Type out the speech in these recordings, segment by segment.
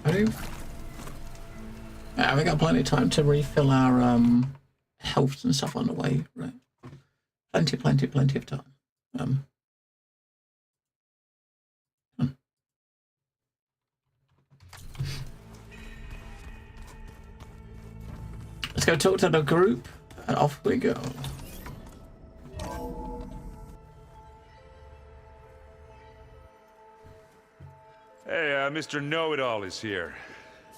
Yeah, we got plenty of time to refill our health and stuff on the way, right? Plenty of time. Let's go talk to the group, and off we go. Hey, Mr. Know-It-All is here.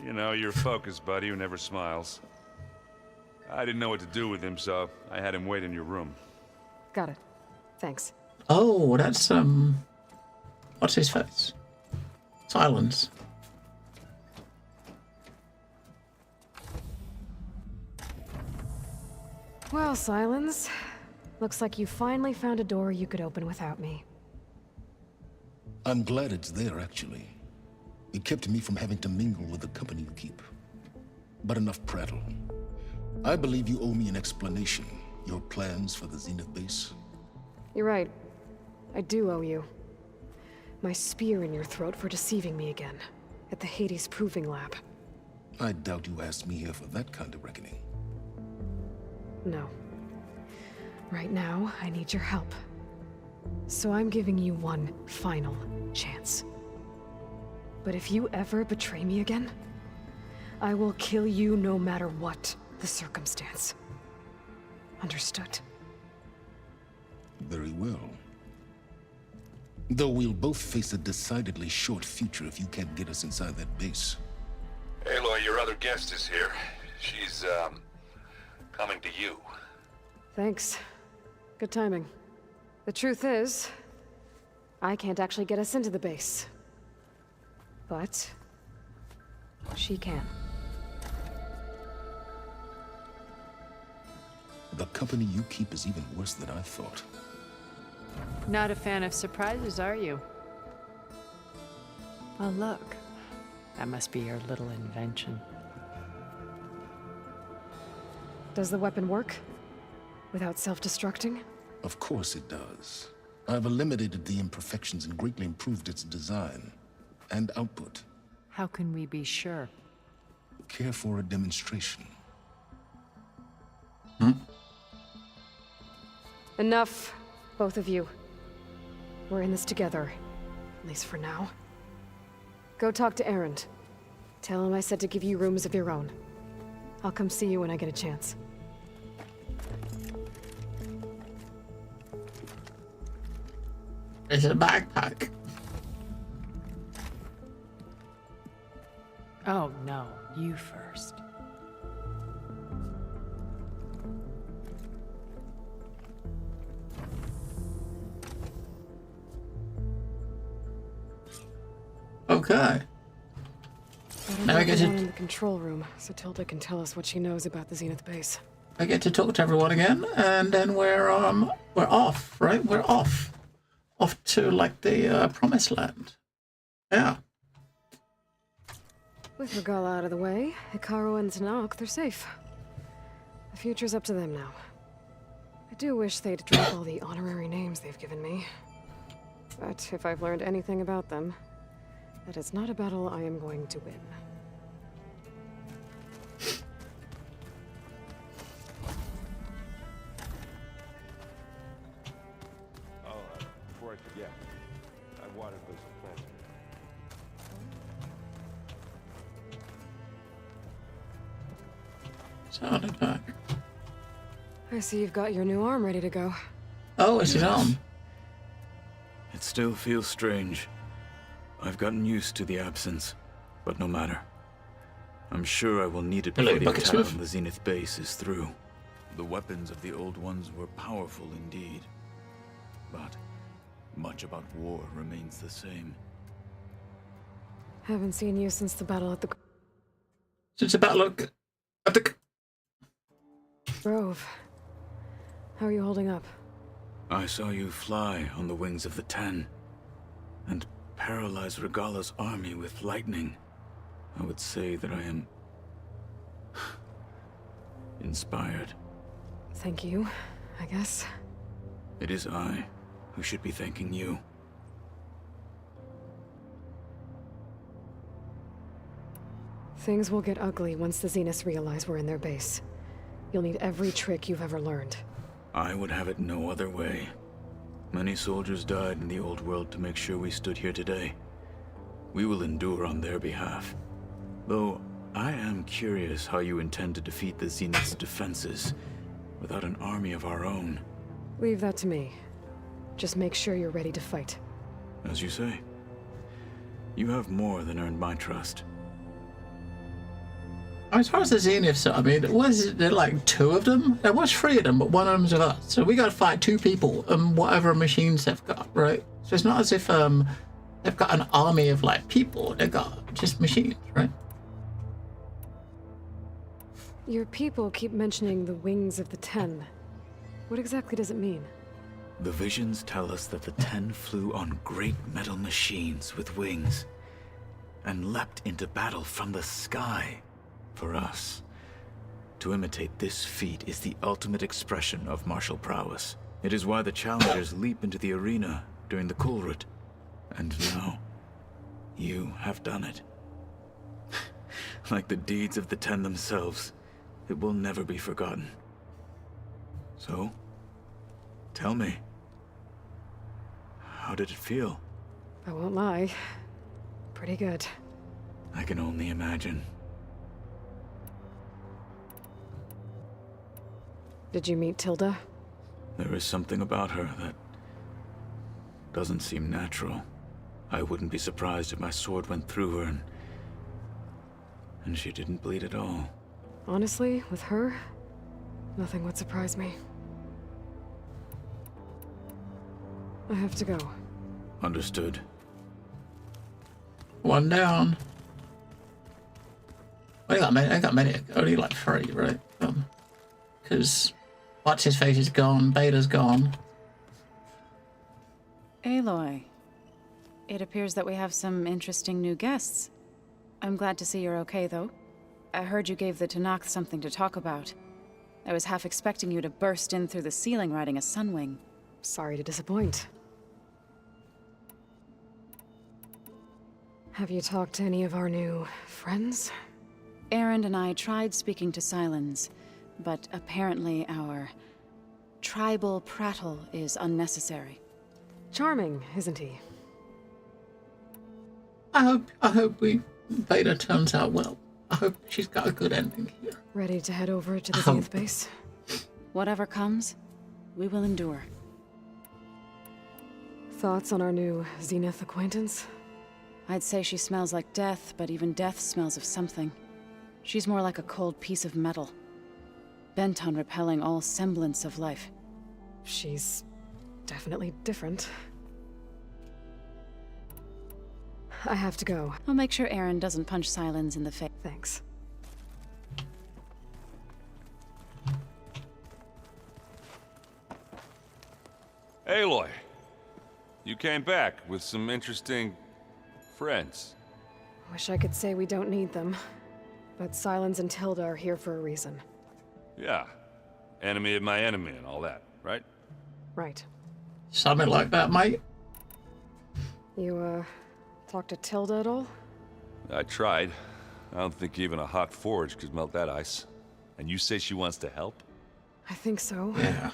You know, your focus buddy who never smiles. I didn't know what to do with him, so I had him wait in your room. Got it. Thanks. Oh, that's, what's his face? Silence. Well, Silence. Looks like you finally found a door you could open without me. I'm glad it's there, actually. It kept me from having to mingle with the company you keep. But enough prattle. I believe you owe me an explanation. Your plans for the Zenith base? You're right. I do owe you. My spear in your throat for deceiving me again. At the Hades Proving Lab. I doubt you asked me here for that kind of reckoning. No. Right now, I need your help. So I'm giving you one final chance. But if you ever betray me again, I will kill you no matter what the circumstance. Understood? Very well. Though we'll both face a decidedly short future if you can't get us inside that base. Aloy, your other guest is here. She's, coming to you. Thanks. Good timing. The truth is, I can't actually get us into the base. But she can. The company you keep is even worse than I thought. Not a fan of surprises, are you? Oh, look. That must be your little invention. Does the weapon work? Without self-destructing? Of course it does. I've eliminated the imperfections and greatly improved its design and output. How can we be sure? Care for a demonstration? Enough, both of you. We're in this together, at least for now. Go talk to Erend. Tell him I said to give you rooms of your own. I'll come see you when I get a chance. It's a backpack. Oh, no. You first. Okay. Now I get Everyone to in the control room, so Tilda can tell us what she knows about the Zenith base. I get to talk to everyone again, and then we're off, right? We're off to like the promised land. Yeah. With Regala out of the way, Hikaru and Tanakh, they're safe. The future's up to them now. I do wish they'd drop all the honorary names they've given me. But if I've learned anything about them, that is not a battle I am going to win. Oh, before I forget, I watered those plants. Sound attack. I see you've got your new arm ready to go. Oh, it's his arm. It still feels strange. I've gotten used to the absence, but no matter. I'm sure I will need it before the attack on the Zenith base is through. The weapons of the old ones were powerful indeed, but much about war remains the same. Haven't seen you since the battle at the Grove. How are you holding up? I saw you fly on the wings of the Ten, and paralyze Regala's army with lightning. I would say that I am inspired. Thank you, I guess. It is I who should be thanking you. Things will get ugly once the Zeniths realize we're in their base. You'll need every trick you've ever learned. I would have it no other way. Many soldiers died in the old world to make sure we stood here today. We will endure on their behalf. Though, I am curious how you intend to defeat the Zenith's defenses without an army of our own. Leave that to me. Just make sure you're ready to fight. As you say. You have more than earned my trust. As far as the Zeniths, I mean, was there like 2 of them? There was 3 of them, but one of them's with us. So we got to fight 2 people and whatever machines they've got, right? So it's not as if they've got an army of like people. They've got just machines, right? Your people keep mentioning the wings of the 10. What exactly does it mean? The visions tell us that the 10 flew on great metal machines with wings and leapt into battle from the sky. For us, to imitate this feat is the ultimate expression of martial prowess. It is why the challengers leap into the arena during the Kulrut. And now, you have done it. Like the deeds of the 10 themselves, it will never be forgotten. So, tell me, how did it feel? I won't lie. Pretty good. I can only imagine. Did you meet Tilda? There is something about her that doesn't seem natural. I wouldn't be surprised if my sword went through her and she didn't bleed at all. Honestly, with her, nothing would surprise me. I have to go. Understood. 1 down. I got many. Only like 3, right? Because what's his face is gone. Beta's gone. Aloy, it appears that we have some interesting new guests. I'm glad to see you're okay, though. I heard you gave the Tanakh something to talk about. I was half expecting you to burst in through the ceiling riding a sunwing. Sorry to disappoint. Have you talked to any of our new friends? Erend and I tried speaking to Silence, but apparently our tribal prattle is unnecessary. Charming, isn't he? I hope Beta turns out well. I hope she's got a good ending here. Ready to head over to the Zenith base? Whatever comes, we will endure. Thoughts on our new Zenith acquaintance? I'd say she smells like death, but even death smells of something. She's more like a cold piece of metal, bent on repelling all semblance of life. She's definitely different. I have to go. I'll make sure Erend doesn't punch Silence in the face. Thanks. Aloy, you came back with some interesting friends. Wish I could say we don't need them, but Silence and Tilda are here for a reason. Yeah, enemy of my enemy and all that, right? Right. Something like that, mate. You, talk to Tilda at all? I tried. I don't think even a hot forge could melt that ice. And you say she wants to help? I think so. Yeah.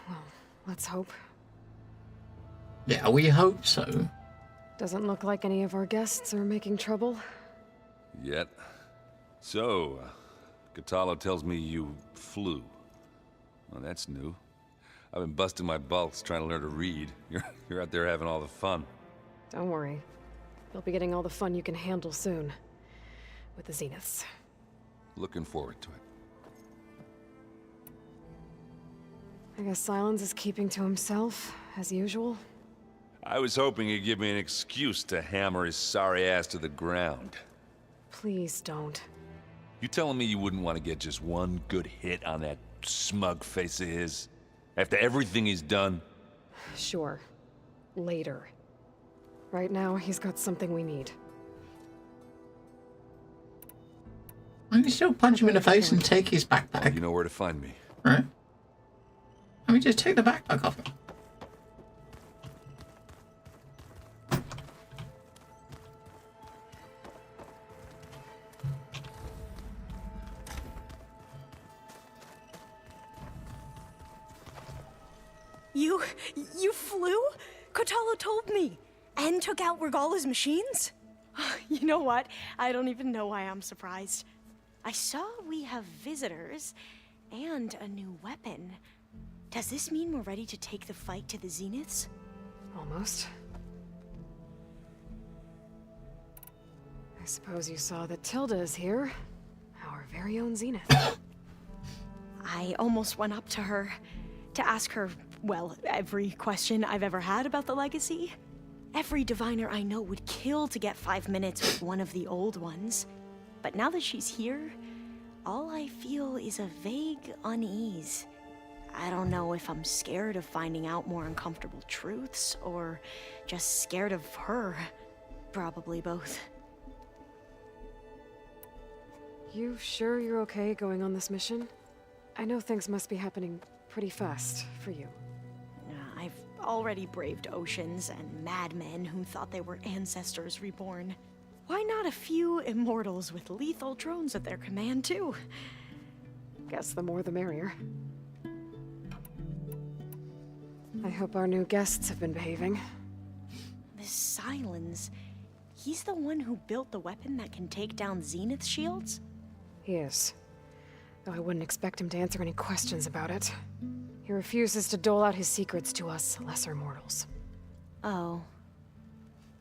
Well, let's hope. Yeah, we hope so. Doesn't look like any of our guests are making trouble. Yet. So, Katalo tells me you flew. Well, that's new. I've been busting my balls trying to learn to read. You're out there having all the fun. Don't worry. You'll be getting all the fun you can handle soon. With the Zeniths. Looking forward to it. I guess Silence is keeping to himself, as usual. I was hoping he'd give me an excuse to hammer his sorry ass to the ground. Please don't. You telling me you wouldn't want to get just one good hit on that smug face of his? After everything he's done? Sure. Later. Right now, he's got something we need. I can still punch him in the face and take his backpack. You know where to find me. Right? Let me just take the backpack off him. You flew? Kotala told me. And took out Regala's machines? You know what? I don't even know why I'm surprised. I saw we have visitors and a new weapon. Does this mean we're ready to take the fight to the Zeniths? Almost. I suppose you saw that Tilda is here. Our very own Zenith. I almost went up to her to ask her, well, every question I've ever had about the legacy. Every diviner I know would kill to get 5 minutes with one of the old ones. But now that she's here, all I feel is a vague unease. I don't know if I'm scared of finding out more uncomfortable truths, or just scared of her. Probably both. You sure you're okay going on this mission? I know things must be happening pretty fast for you. I've already braved oceans and madmen who thought they were ancestors reborn. Why not a few immortals with lethal drones at their command, too? Guess the more the merrier. I hope our new guests have been behaving. This Silence, he's the one who built the weapon that can take down Zenith shields? He is. Though I wouldn't expect him to answer any questions about it. He refuses to dole out his secrets to us lesser mortals. Oh.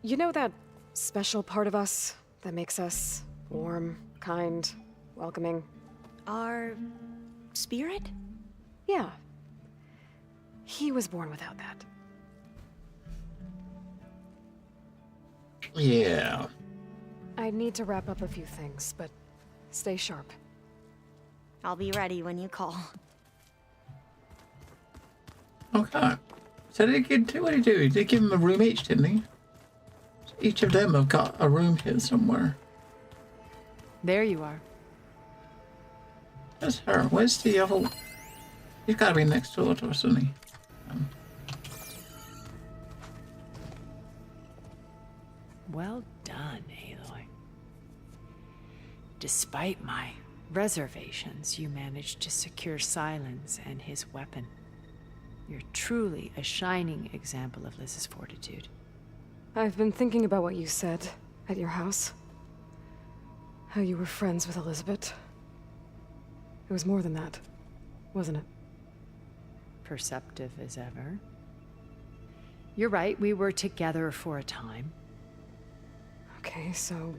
You know that special part of us that makes us warm, kind, welcoming? Our spirit? Yeah. He was born without that. Yeah. I need to wrap up a few things, but stay sharp. I'll be ready when you call. Okay. So what did he do? They give him a room each, didn't he? Each of them have got a room here somewhere. There you are. Where's her? Where's the other? He's got to be next door to us, isn't he? Well done, Aloy. Despite my reservations, you managed to secure Silence and his weapon. You're truly a shining example of Liz's fortitude. I've been thinking about what you said at your house. How you were friends with Elizabeth. It was more than that, wasn't it? Perceptive as ever. You're right, we were together for a time. Okay, so...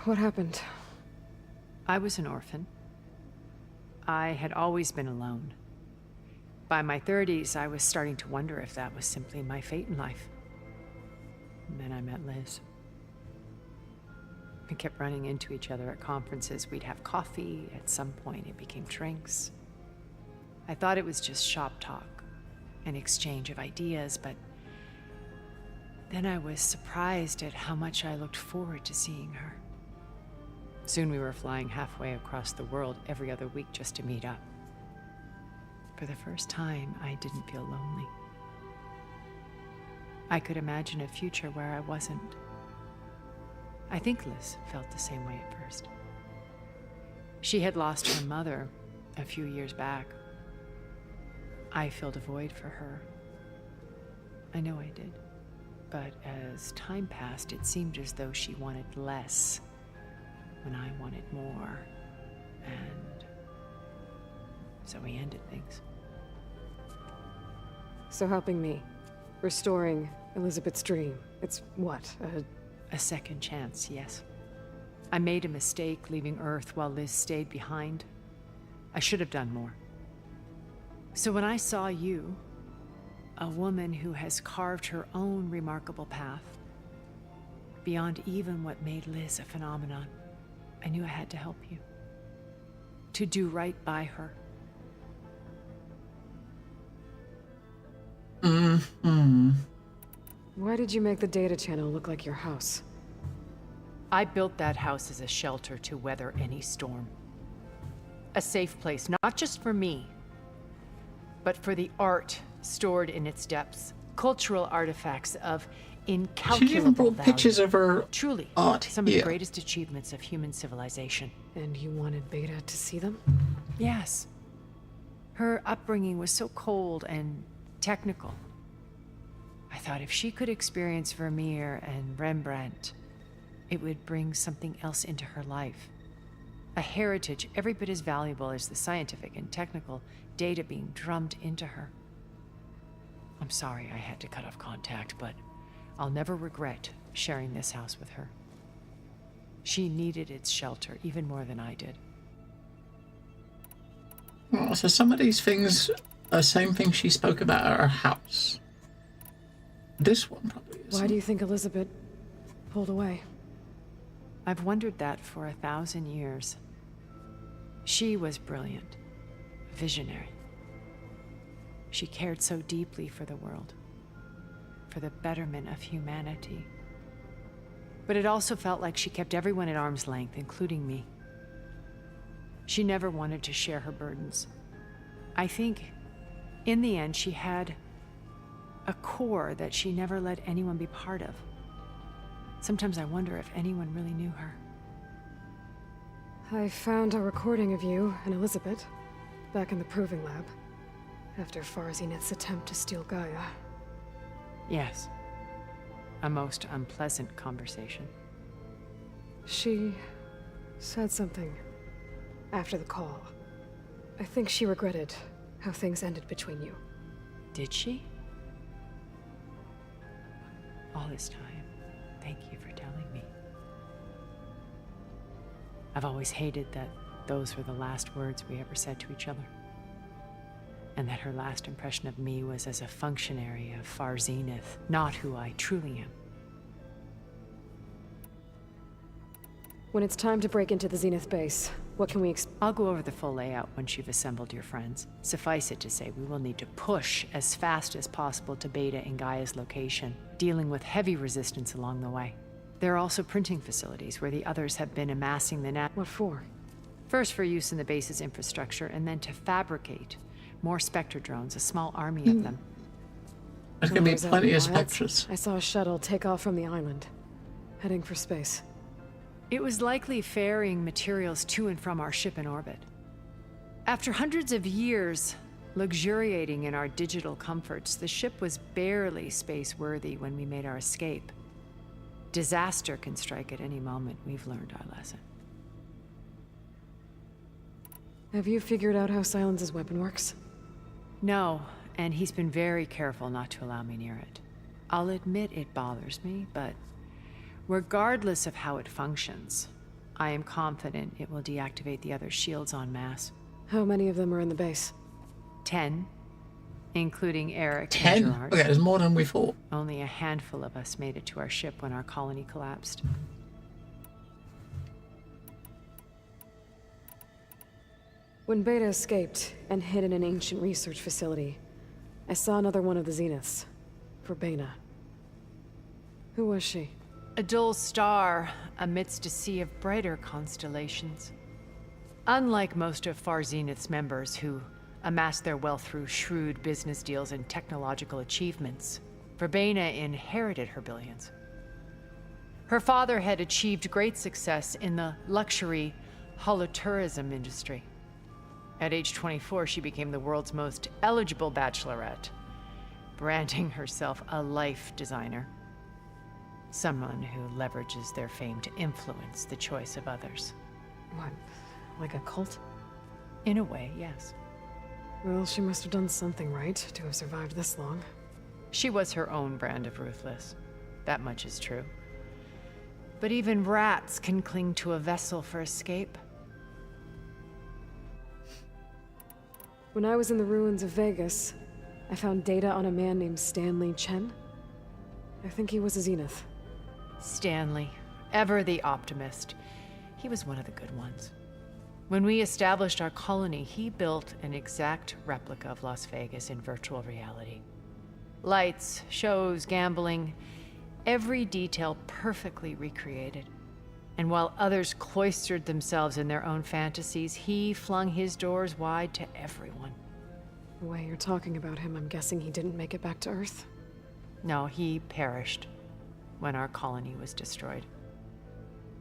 what happened? I was an orphan. I had always been alone. By my 30s, I was starting to wonder if that was simply my fate in life. And then I met Liz. We kept running into each other at conferences. We'd have coffee. At some point, it became drinks. I thought it was just shop talk, an exchange of ideas, but then I was surprised at how much I looked forward to seeing her. Soon we were flying halfway across the world every other week just to meet up. For the first time, I didn't feel lonely. I could imagine a future where I wasn't. I think Liz felt the same way at first. She had lost her mother a few years back. I filled a void for her. I know I did. But as time passed, it seemed as though she wanted less when I wanted more. And so we ended things. So helping me, restoring Elizabeth's dream, it's what, a second chance, yes. I made a mistake leaving Earth while Liz stayed behind. I should have done more. So when I saw you, a woman who has carved her own remarkable path, beyond even what made Liz a phenomenon, I knew I had to help you. To do right by her. Mm-hmm. Why did you make the data channel look like your house? I built that house as a shelter to weather any storm. A safe place, not just for me, but for the art stored in its depths. Cultural artifacts of incalculable She even brought value. pictures of her Truly, art. some of the greatest achievements of human civilization. And you wanted Beta to see them? Yes. Her upbringing was so cold and technical. I thought if she could experience Vermeer and Rembrandt, it would bring something else into her life. A heritage every bit as valuable as the scientific and technical data being drummed into her. I'm sorry I had to cut off contact, but I'll never regret sharing this house with her. She needed its shelter even more than I did. Well, so some of these things are the same thing she spoke about at her house. This one probably is. Why do you think Elizabeth pulled away? I've wondered that for 1,000 years. She was brilliant, visionary. She cared so deeply for the world, for the betterment of humanity. But it also felt like she kept everyone at arm's length, including me. She never wanted to share her burdens. I think, in the end, she had a core that she never let anyone be part of. Sometimes I wonder if anyone really knew her. I found a recording of you and Elizabeth back in the proving lab after Farzineth's attempt to steal Gaia. Yes. A most unpleasant conversation. She said something after the call. I think she regretted how things ended between you. Did she? All this time, thank you for telling me. I've always hated that those were the last words we ever said to each other. And that her last impression of me was as a functionary of Far Zenith, not who I truly am. When it's time to break into the Zenith base, what can we I'll go over the full layout once you've assembled your friends. Suffice it to say, we will need to push as fast as possible to Beta and Gaia's location, dealing with heavy resistance along the way. There are also printing facilities where the others have been amassing the What for? First for use in the base's infrastructure, and then to fabricate more Spectre drones, a small army of them. There's gonna be plenty of Spectres. I saw a shuttle take off from the island, heading for space. It was likely ferrying materials to and from our ship in orbit. After hundreds of years luxuriating in our digital comforts, the ship was barely space-worthy when we made our escape. Disaster can strike at any moment. We've learned our lesson. Have you figured out how Silence's weapon works? No, and he's been very careful not to allow me near it. I'll admit it bothers me, but regardless of how it functions, I am confident it will deactivate the other shields en masse. How many of them are in the base? 10, including Eric 10? and Gerard. Okay, there's more than we thought. Only a handful of us made it to our ship when our colony collapsed. When Beta escaped and hid in an ancient research facility, I saw another one of the Zeniths, Verbena. Who was she? A dull star amidst a sea of brighter constellations. Unlike most of Far Zenith's members who amassed their wealth through shrewd business deals and technological achievements, Verbena inherited her billions. Her father had achieved great success in the luxury holotourism industry. At age 24, she became the world's most eligible bachelorette, branding herself a life designer. Someone who leverages their fame to influence the choice of others. What, like a cult? In a way, yes. Well, she must have done something right to have survived this long. She was her own brand of ruthless. That much is true. But even rats can cling to a vessel for escape. When I was in the ruins of Vegas, I found data on a man named Stanley Chen. I think he was a Zenith. Stanley, ever the optimist. He was one of the good ones. When we established our colony, he built an exact replica of Las Vegas in virtual reality. Lights, shows, gambling, every detail perfectly recreated. And while others cloistered themselves in their own fantasies, he flung his doors wide to everyone. The way you're talking about him, I'm guessing he didn't make it back to Earth? No, he perished when our colony was destroyed.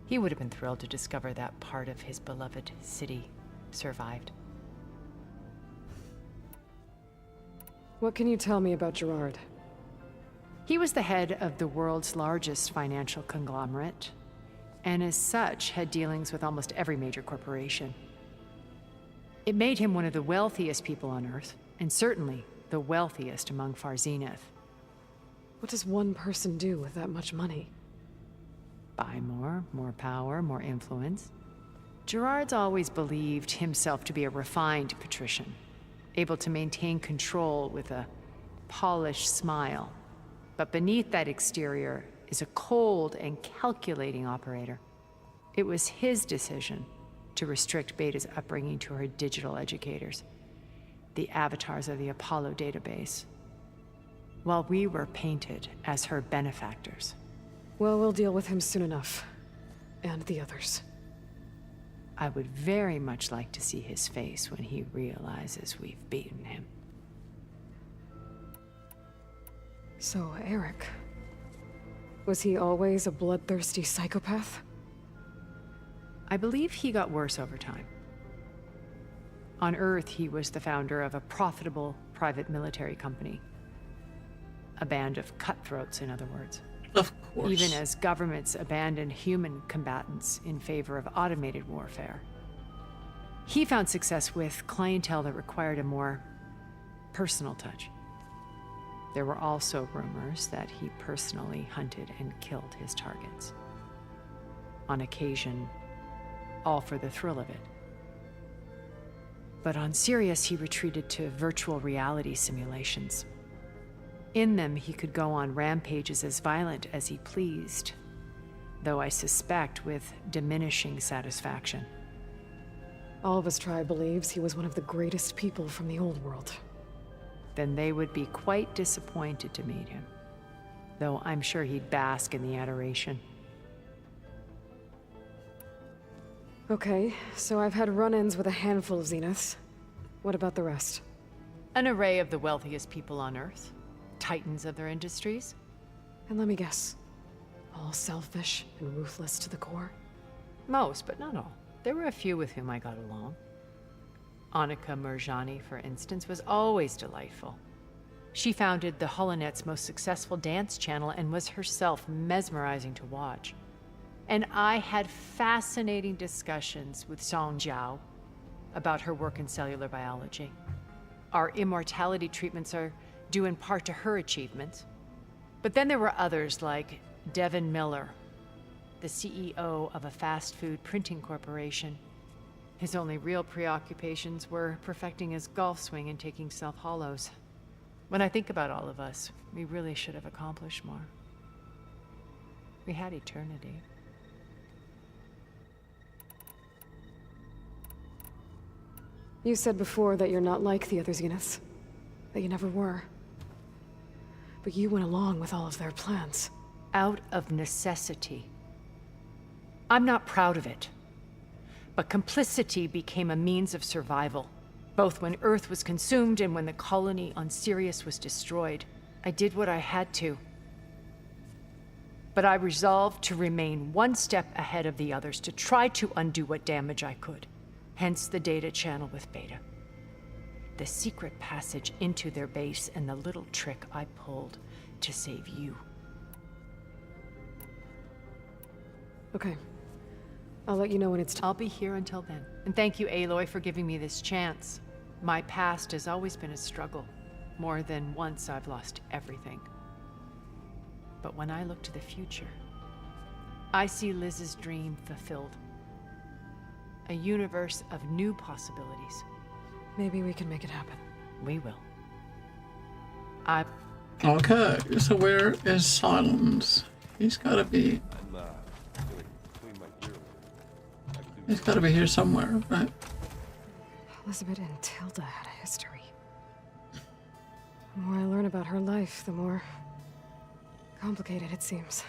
He would have been thrilled to discover that part of his beloved city survived. What can you tell me about Gerard? He was the head of the world's largest financial conglomerate, and as such had dealings with almost every major corporation. It made him one of the wealthiest people on Earth, and certainly the wealthiest among Far Zenith. What does one person do with that much money? Buy more power, more influence. Gerard's always believed himself to be a refined patrician, able to maintain control with a polished smile. But beneath that exterior is a cold and calculating operator. It was his decision to restrict Beta's upbringing to her digital educators, the avatars of the Apollo database, while we were painted as her benefactors. Well, we'll deal with him soon enough. And the others. I would very much like to see his face when he realizes we've beaten him. So, Eric. Was he always a bloodthirsty psychopath? I believe he got worse over time. On Earth, he was the founder of a profitable private military company. A band of cutthroats, in other words. Of course. Even as governments abandoned human combatants in favor of automated warfare. He found success with clientele that required a more personal touch. There were also rumors that he personally hunted and killed his targets. On occasion, all for the thrill of it. But on Sirius, he retreated to virtual reality simulations. In them, he could go on rampages as violent as he pleased, though I suspect with diminishing satisfaction. All of his tribe believes he was one of the greatest people from the old world. Then they would be quite disappointed to meet him, though I'm sure he'd bask in the adoration. Okay, so I've had run-ins with a handful of Zeniths. What about the rest? An array of the wealthiest people on Earth. Titans of their industries. And let me guess. All selfish and ruthless to the core? Most, but not all. There were a few with whom I got along. Annika Murjani, for instance, was always delightful. She founded the Holonet's most successful dance channel and was herself mesmerizing to watch. And I had fascinating discussions with Song Jiao about her work in cellular biology. Our immortality treatments are due in part to her achievements. But then there were others like Devin Miller, the CEO of a fast food printing corporation. His only real preoccupations were perfecting his golf swing and taking self-hollows. When I think about all of us, we really should have accomplished more. We had eternity. You said before that you're not like the other Zeniths. That you never were. But you went along with all of their plans. Out of necessity. I'm not proud of it. But complicity became a means of survival. Both when Earth was consumed and when the colony on Sirius was destroyed. I did what I had to. But I resolved to remain one step ahead of the others, to try to undo what damage I could. Hence the data channel with Beta. The secret passage into their base and the little trick I pulled to save you. Okay. I'll let you know when it's time. I'll be here until then. And thank you, Aloy, for giving me this chance. My past has always been a struggle. More than once I've lost everything. But when I look to the future, I see Liz's dream fulfilled. A universe of new possibilities. Maybe we can make it happen. We will. Okay, so where is Silence? He's gotta be... He's gotta be here somewhere, right? Elizabeth and Tilda had a history. The more I learn about her life, the more complicated it seems.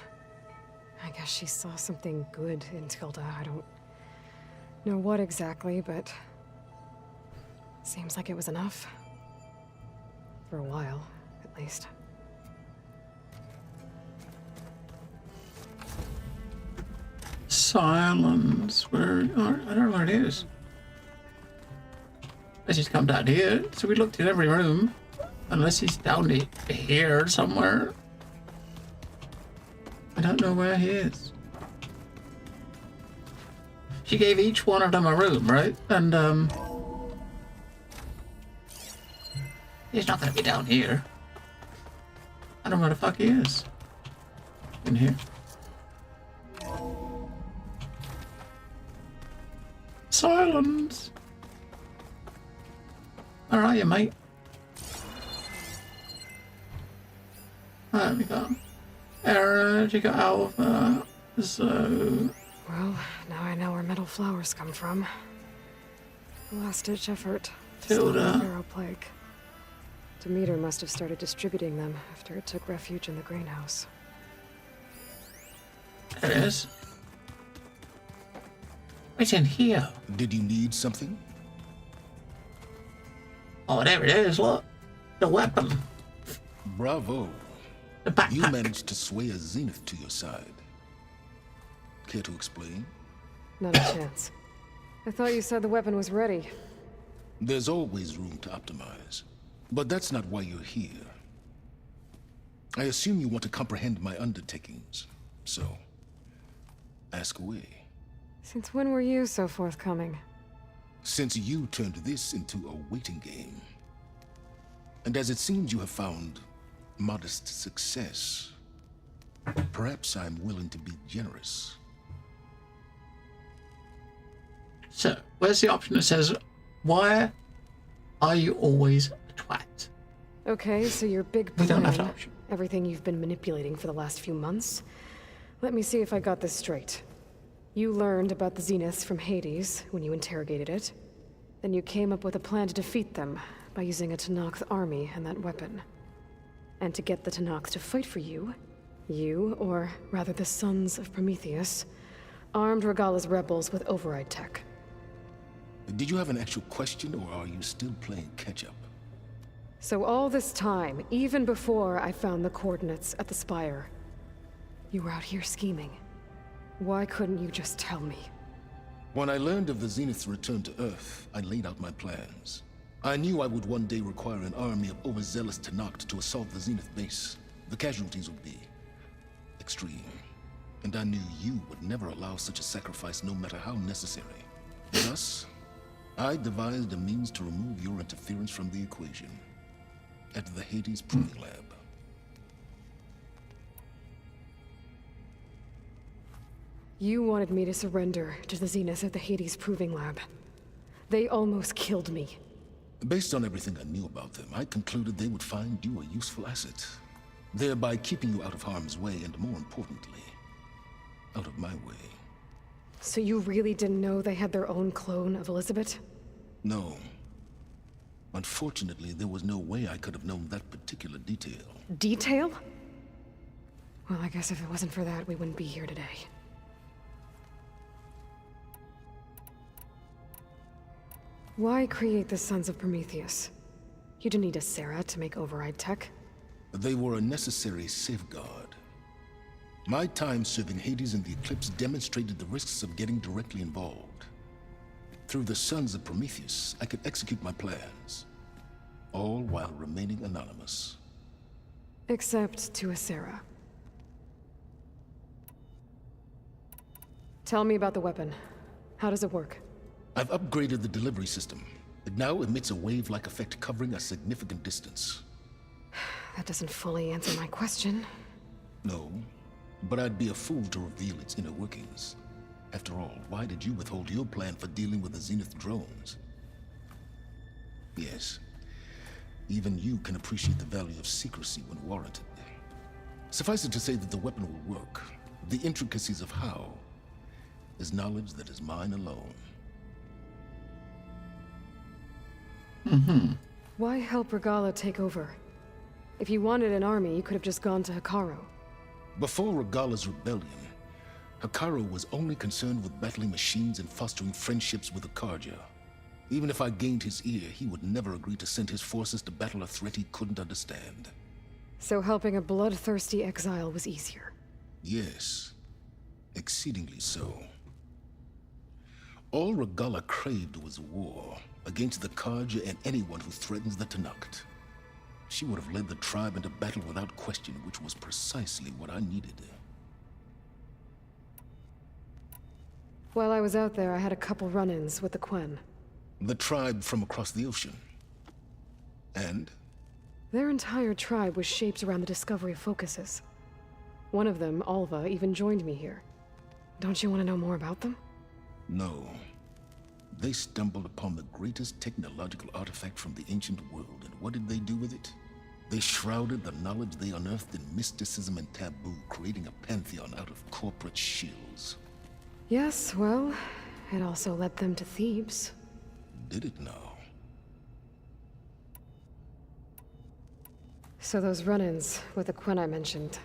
I guess she saw something good in Tilda. I don't know what exactly, but seems like it was enough. For a while, at least. Silence. Where? Oh, I don't know where it is. Let's just come down here. So we looked in every room. Unless he's down here somewhere. I don't know where he is. She gave each one of them a room, right? And, he's not gonna be down here. I don't know where the fuck he is. In here. Silence. Where are you, mate? There we go. Error, you got Alpha. So... Well, now I know where metal flowers come from. Last-ditch effort to stop Tilda. the Pharaoh plague. Demeter must have started distributing them after it took refuge in the greenhouse. There it is. What's in here? Did you need something? Oh, there it is, look. The weapon. Bravo. The backpack. You managed to sway a Zenith to your side. Care to explain? Not a chance. I thought you said the weapon was ready. There's always room to optimize. But that's not why you're here. I assume you want to comprehend my undertakings. So, ask away. Since when were you so forthcoming? Since you turned this into a waiting game. And as it seems you have found modest success, perhaps I'm willing to be generous. So, where's the option that says, why are you always a twat? Okay, so your big We plan, don't have that option. everything you've been manipulating for the last few months. Let me see if I got this straight. You learned about the Zeniths from Hades when you interrogated it. Then you came up with a plan to defeat them by using a Tenakth army and that weapon. And to get the Tenakth to fight for you, or rather the Sons of Prometheus, armed Regalla's rebels with override tech. Did you have an actual question, or are you still playing catch-up? So all this time, even before I found the coordinates at the Spire, you were out here scheming. Why couldn't you just tell me? When I learned of the Zenith's return to Earth, I laid out my plans. I knew I would one day require an army of overzealous Tenakth to assault the Zenith base. The casualties would be extreme. And I knew you would never allow such a sacrifice, no matter how necessary. Thus, I devised a means to remove your interference from the equation. At the Hades Proving Lab. You wanted me to surrender to the Zeniths at the Hades Proving Lab. They almost killed me. Based on everything I knew about them, I concluded they would find you a useful asset, thereby keeping you out of harm's way and, more importantly, out of my way. So you really didn't know they had their own clone of Elizabeth? No. Unfortunately, there was no way I could have known that particular detail. Detail? Well, I guess if it wasn't for that, we wouldn't be here today. Why create the Sons of Prometheus? You didn't need a Sarah to make override tech. They were a necessary safeguard. My time serving Hades and the Eclipse demonstrated the risks of getting directly involved. Through the Sons of Prometheus, I could execute my plans, all while remaining anonymous. Except to a Sarah. Tell me about the weapon. How does it work? I've upgraded the delivery system. It now emits a wave-like effect covering a significant distance. That doesn't fully answer my question. No, but I'd be a fool to reveal its inner workings. After all, why did you withhold your plan for dealing with the Zenith drones? Yes, even you can appreciate the value of secrecy when warranted. Suffice it to say that the weapon will work. The intricacies of how is knowledge that is mine alone. Why help Regalla take over? If you wanted an army, you could have just gone to Hekarro. Before Regalla's rebellion, Hekarro was only concerned with battling machines and fostering friendships with the Karja. Even if I gained his ear, he would never agree to send his forces to battle a threat he couldn't understand. So helping a bloodthirsty exile was easier. Yes, exceedingly so. All Regalla craved was war against the Karja and anyone who threatens the Tenakth. she would have led the tribe into battle without question, which was precisely what I needed. While I was out there, I had a couple run-ins with the Quen. The tribe from across the ocean. And? Their entire tribe was shaped around the discovery of focuses. One of them, Alva, even joined me here. Don't you want to know more about them? No. They stumbled upon the greatest technological artifact from the ancient world, and what did they do with it? They shrouded the knowledge they unearthed in mysticism and taboo, creating a pantheon out of corporate shills. Yes, well, it also led them to Thebes. Did it now? So those run-ins with the Quen I mentioned.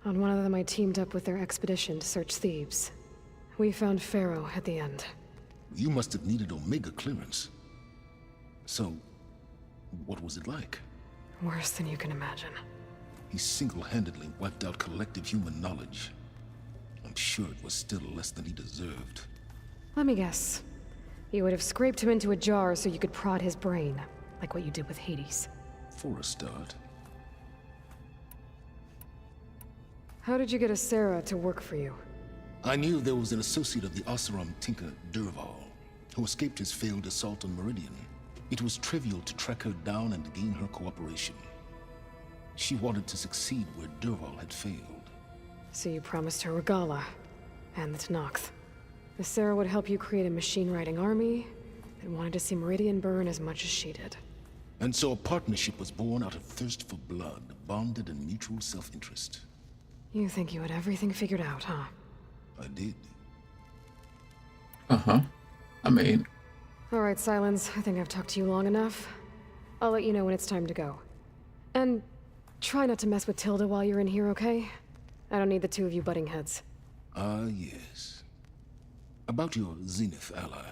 On one of them I teamed up with their expedition to search Thebes. We found Pharaoh at the end. You must have needed Omega clearance. So, what was it like? Worse than you can imagine. He single-handedly wiped out collective human knowledge. I'm sure it was still less than he deserved. Let me guess. You would have scraped him into a jar so you could prod his brain, like what you did with Hades. For a start. How did you get Sarah to work for you? I knew there was an associate of the Oseram tinker, Durval, who escaped his failed assault on Meridian. It was trivial to track her down and gain her cooperation. She wanted to succeed where Durval had failed. So you promised her Regala, and the Tenakth. Sarah would help you create a machine-riding army that wanted to see Meridian burn as much as she did. And so a partnership was born out of thirst for blood, bonded in mutual self-interest. You think you had everything figured out, huh? I did. Uh-huh. I mean... Alright, Silence. I think I've talked to you long enough. I'll let you know when it's time to go. And try not to mess with Tilda while you're in here, okay? I don't need the two of you butting heads. Yes. About your Zenith ally.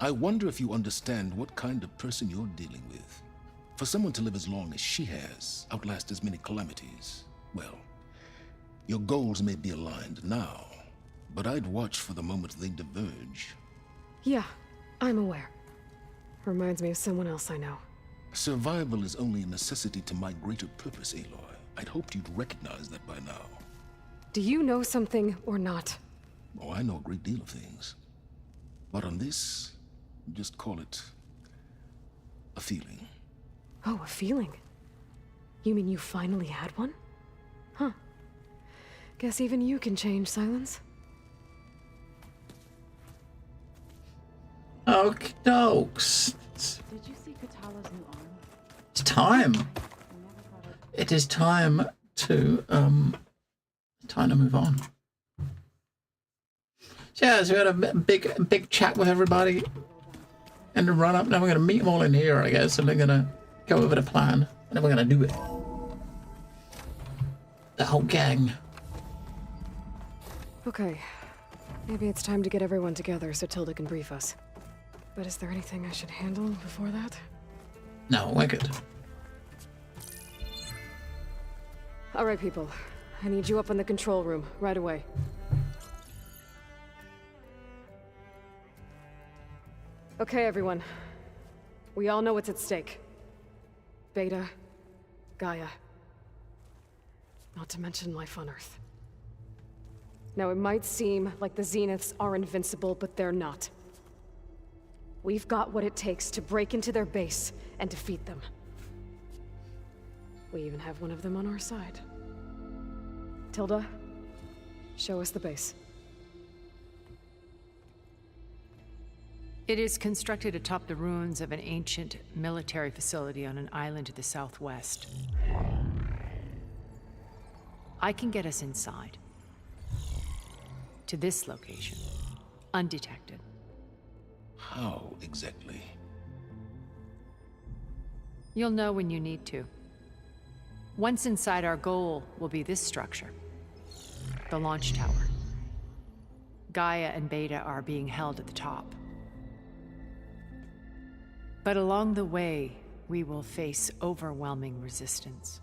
I wonder if you understand what kind of person you're dealing with. For someone to live as long as she has, outlast as many calamities, well, your goals may be aligned now, but I'd watch for the moment they diverge. Yeah, I'm aware. Reminds me of someone else I know. Survival is only a necessity to my greater purpose, Aloy. I'd hoped you'd recognize that by now. Do you know something or not? Oh, I know a great deal of things. But on this, just call it a feeling. Oh, a feeling? You mean you finally had one? Huh. Guess even you can change, Silence. Okie dokes. Did you see Katala's new arm? It's time. It is time to move on. So yeah, so we had a big chat with everybody and the run up. Now we're gonna meet them all in here, I guess, and we're gonna go over the plan, and then we're gonna do it. The whole gang. Okay. Maybe it's time to get everyone together so Tilda can brief us. But is there anything I should handle before that? No, we're good. All right, people. I need you up in the control room right away. Okay, everyone. We all know what's at stake. Beta, Gaia. Not to mention life on Earth. Now, it might seem like the Zeniths are invincible, but they're not. We've got what it takes to break into their base and defeat them. We even have one of them on our side. Tilda, show us the base. It is constructed atop the ruins of an ancient military facility on an island to the southwest. I can get us inside. To this location. Undetected. How exactly? You'll know when you need to. Once inside, our goal will be this structure. The launch tower. Gaia and Beta are being held at the top. But along the way, we will face overwhelming resistance.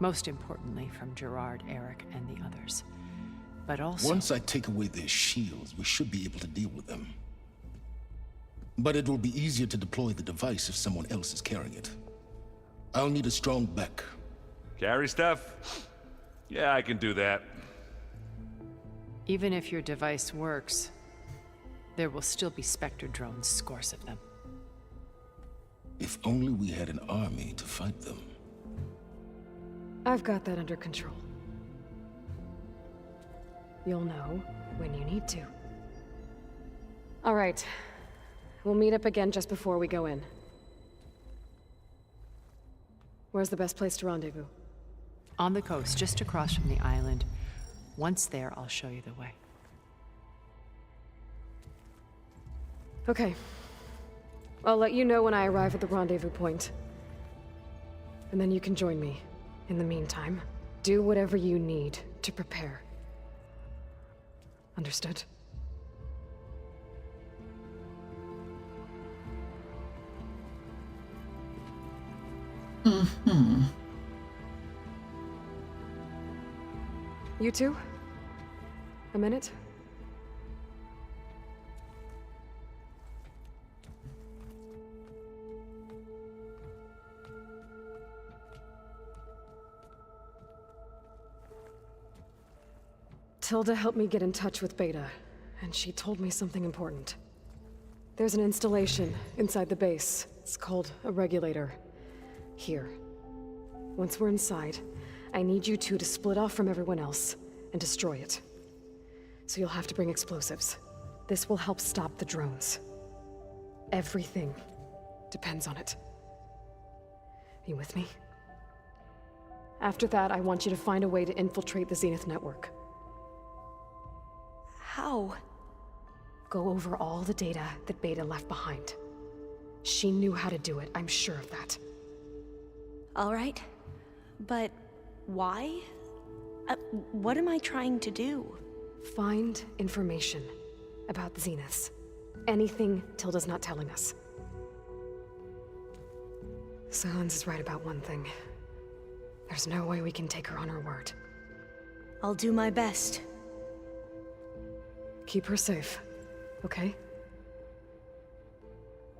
Most importantly from Gerard, Eric, and the others. But also... Once I take away their shields, we should be able to deal with them. But it will be easier to deploy the device if someone else is carrying it. I'll need a strong back. Carry stuff? Yeah, I can do that. Even if your device works, there will still be Spectre drones, scores of them. If only we had an army to fight them. I've got that under control. You'll know when you need to. All right. We'll meet up again just before we go in. Where's the best place to rendezvous? On the coast, just across from the island. Once there, I'll show you the way. Okay. I'll let you know when I arrive at the rendezvous point. And then you can join me. In the meantime, do whatever you need to prepare. Understood? Mm-hmm. You two? A minute? Tilda helped me get in touch with Beta, and she told me something important. There's an installation inside the base. It's called a regulator. Here. Once we're inside, I need you two to split off from everyone else and destroy it. So you'll have to bring explosives. This will help stop the drones. Everything depends on it. You with me? After that, I want you to find a way to infiltrate the Zenith network. How? Go over all the data that Beta left behind. She knew how to do it, I'm sure of that. All right. But why? What am I trying to do? Find information about the Zeniths. Anything Tilda's not telling us. Silence is right about one thing. There's no way we can take her on her word. I'll do my best. Keep her safe, okay?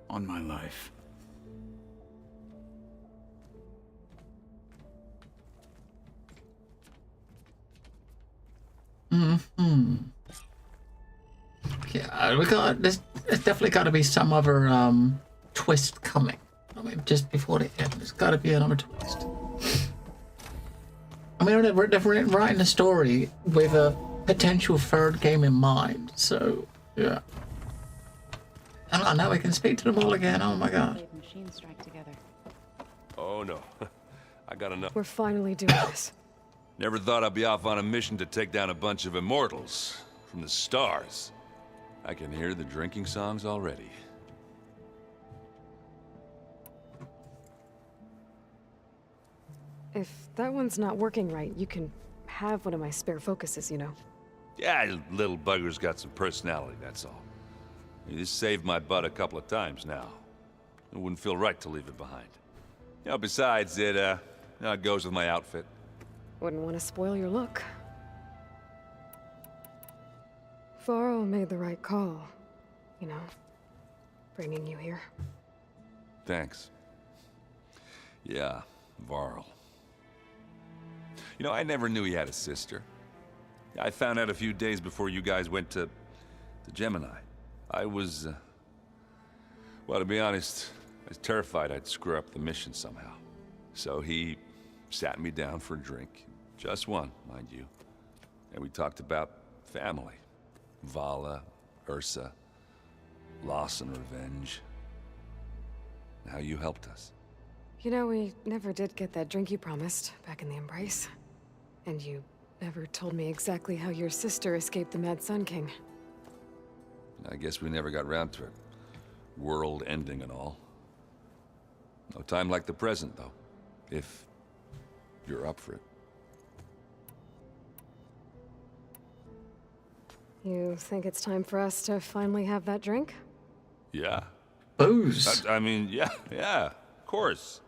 On my life. Mm-hmm. Yeah, there's definitely got to be some other twist coming. I mean, just before the end, there's got to be another twist. I mean, they're writing a story with a potential third game in mind, so yeah. And now we can speak to them all again. Oh my god. Machines strike together. Oh no, I got enough. We're finally doing this. Never thought I'd be off on a mission to take down a bunch of immortals from the stars. I can hear the drinking songs already. If that one's not working right, you can have one of my spare focuses, you know. Yeah, little bugger's got some personality, that's all. He's saved my butt a couple of times now. It wouldn't feel right to leave it behind. You know, besides, it goes with my outfit. Wouldn't want to spoil your look. Varro made the right call, you know, bringing you here. Thanks. Yeah, Varl. You know, I never knew he had a sister. I found out a few days before you guys went to Gemini. I was, well, to be honest, I was terrified I'd screw up the mission somehow. So he sat me down for a drink. Just one, mind you. And we talked about family. Vala, Ursa, loss and revenge. And how you helped us. You know, we never did get that drink you promised back in the Embrace. And you never told me exactly how your sister escaped the Mad Sun King. I guess we never got round to it. World ending and all. No time like the present, though. If you're up for it. You think it's time for us to finally have that drink? Yeah. Booze. I mean, yeah, of course.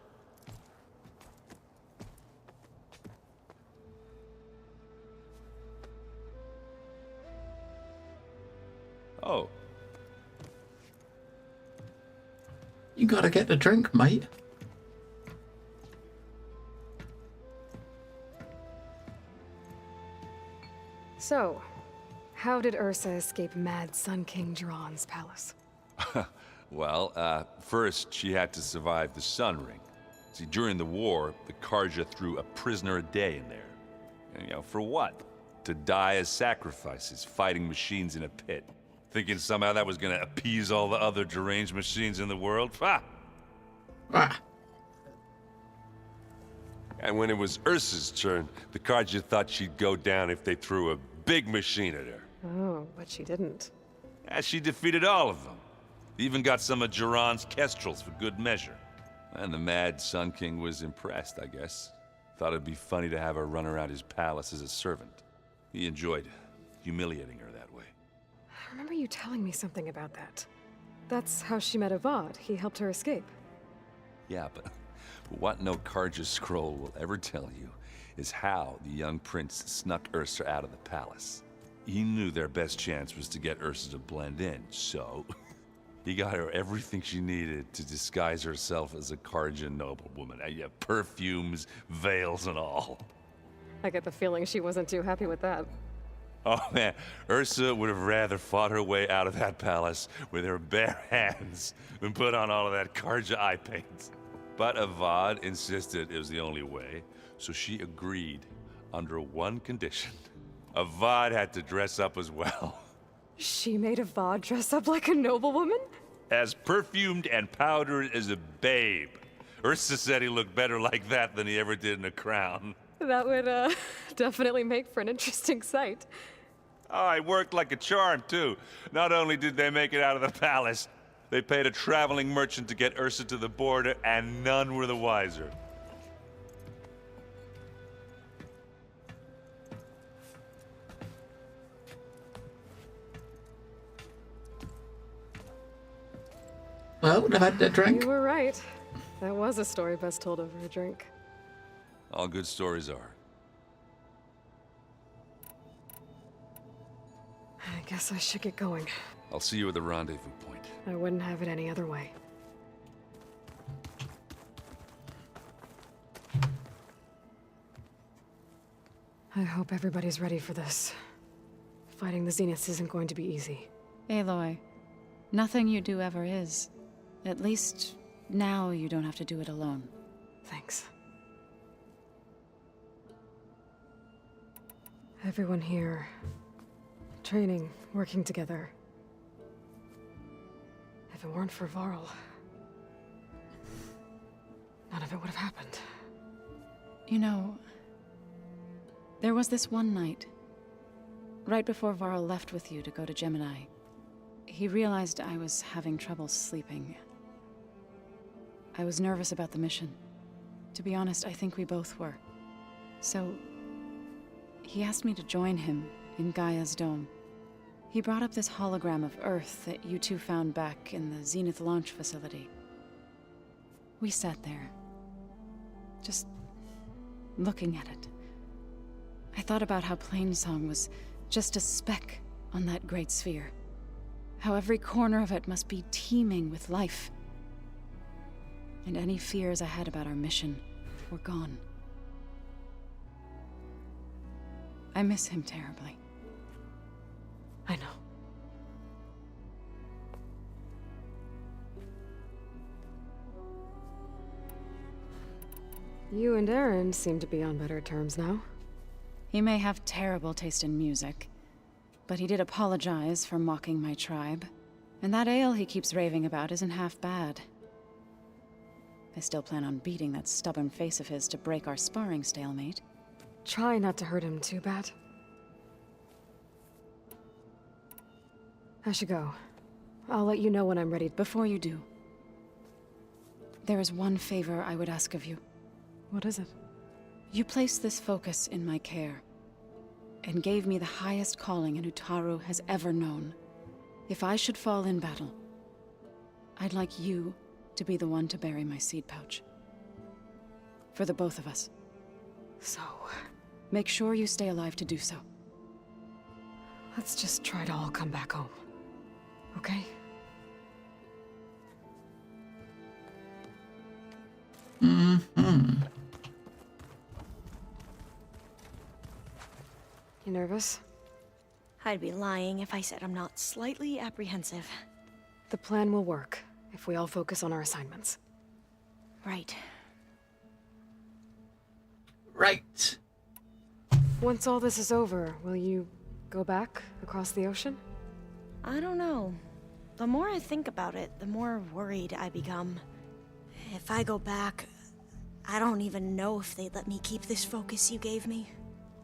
Oh. You gotta get the drink, mate. So, how did Ursa escape Mad Sun King Jiran's palace? Well, first she had to survive the Sun Ring. See, during the war, the Karja threw a prisoner a day in there. And, you know, for what? To die as sacrifices, fighting machines in a pit. Thinking somehow that was gonna appease all the other deranged machines in the world? Ha! Ah. And when it was Ursa's turn, the Karja thought she'd go down if they threw a big machine at her. Oh, but she didn't. And she defeated all of them. Even got some of Jiran's kestrels for good measure. And the Mad Sun King was impressed, I guess. Thought it'd be funny to have her run around his palace as a servant. He enjoyed humiliating her that way. I remember you telling me something about that. That's how she met Avad. He helped her escape. Yeah, but what no Karja scroll will ever tell you is how the young prince snuck Ursa out of the palace. He knew their best chance was to get Ursa to blend in, so he got her everything she needed to disguise herself as a Karja noblewoman. Yeah, perfumes, veils, and all. I get the feeling she wasn't too happy with that. Oh man, Ursa would have rather fought her way out of that palace with her bare hands than put on all of that Karja eye paint. But Avad insisted it was the only way, so she agreed under one condition. Avad had to dress up as well. She made Avad dress up like a noblewoman? As perfumed and powdered as a babe. Ursa said he looked better like that than he ever did in a crown. That would, definitely make for an interesting sight. Oh, it worked like a charm, too. Not only did they make it out of the palace, they paid a traveling merchant to get Ursa to the border, and none were the wiser. Well, they've had their drink. You were right. That was a story best told over a drink. All good stories are. I guess I should get going. I'll see you at the rendezvous point. I wouldn't have it any other way. I hope everybody's ready for this. Fighting the Zeniths isn't going to be easy. Aloy, nothing you do ever is. At least, now you don't have to do it alone. Thanks. Everyone here, training, working together. If it weren't for Varl, none of it would have happened. You know, there was this one night, right before Varl left with you to go to Gemini. He realized I was having trouble sleeping. I was nervous about the mission. To be honest, I think we both were. So, he asked me to join him in Gaia's dome. He brought up this hologram of Earth that you two found back in the Zenith launch facility. We sat there, just looking at it. I thought about how Plainsong was just a speck on that great sphere. How every corner of it must be teeming with life. And any fears I had about our mission were gone. I miss him terribly. I know. You and Aaron seem to be on better terms now. He may have terrible taste in music, but he did apologize for mocking my tribe. And that ale he keeps raving about isn't half bad. I still plan on beating that stubborn face of his to break our sparring stalemate. Try not to hurt him too bad. I should go. I'll let you know when I'm ready. Before you do, there is one favor I would ask of you. What is it? You placed this focus in my care, and gave me the highest calling an Utaru has ever known. If I should fall in battle, I'd like you to be the one to bury my seed pouch. For the both of us. So, make sure you stay alive to do so. let's just try to all come back home. Okay? nervous? I'd be lying if I said I'm not slightly apprehensive. The plan will work if we all focus on our assignments. Right. Right. Once all this is over, will you go back across the ocean? I don't know. The more I think about it, the more worried I become. If I go back, I don't even know if they'd let me keep this focus you gave me,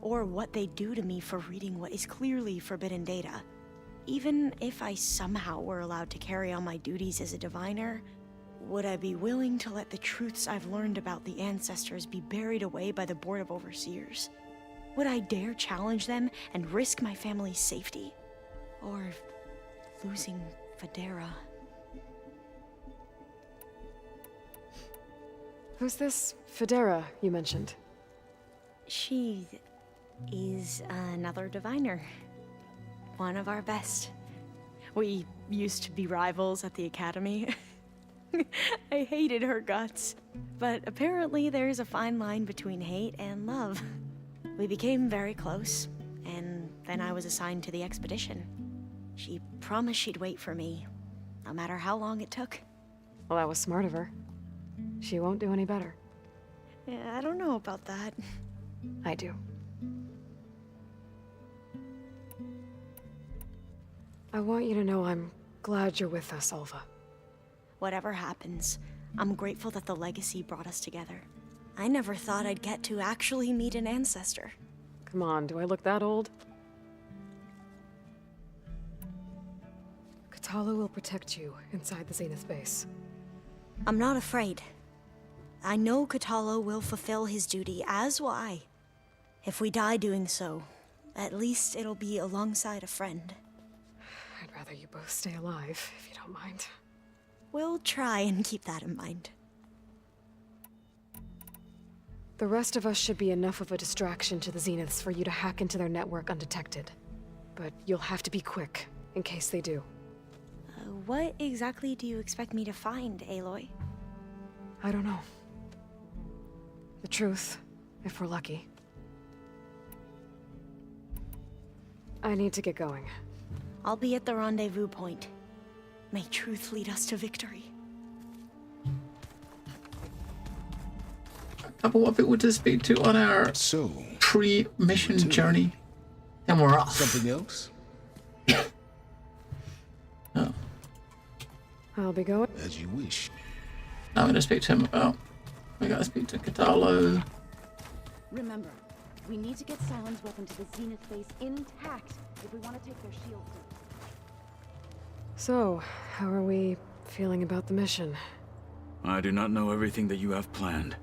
or what they'd do to me for reading what is clearly forbidden data. Even if I somehow were allowed to carry on my duties as a diviner, would I be willing to let the truths I've learned about the ancestors be buried away by the Board of Overseers? Would I dare challenge them and risk my family's safety? Or losing Federa? Who's this Federa you mentioned? She is another diviner. One of our best. We used to be rivals at the academy. I hated her guts. But apparently there's a fine line between hate and love. We became very close, and then I was assigned to the expedition. She promised she'd wait for me, no matter how long it took. Well, that was smart of her. She won't do any better. Yeah, I don't know about that. I do. I want you to know I'm glad you're with us, Alva. Whatever happens, I'm grateful that the legacy brought us together. I never thought I'd get to actually meet an ancestor. Come on, do I look that old? Katala will protect you inside the Zenith base. I'm not afraid. I know Katala will fulfill his duty, as will I. If we die doing so, at least it'll be alongside a friend. I'd rather you both stay alive, if you don't mind. We'll try and keep that in mind. The rest of us should be enough of a distraction to the Zeniths for you to hack into their network undetected. But you'll have to be quick, in case they do. What exactly do you expect me to find, Aloy? I don't know. The truth, if we're lucky. I need to get going. I'll be at the rendezvous point. May truth lead us to victory. A couple of people to speak to on our pre-mission journey, and we're off. Something else? Oh. I'll be going. As you wish. I'm going to speak to him about. We got to speak to Katala. Remember, we need to get Silent's weapon to the Zenith base intact if we want to take their shields. So, how are we feeling about the mission? I do not know everything that you have planned,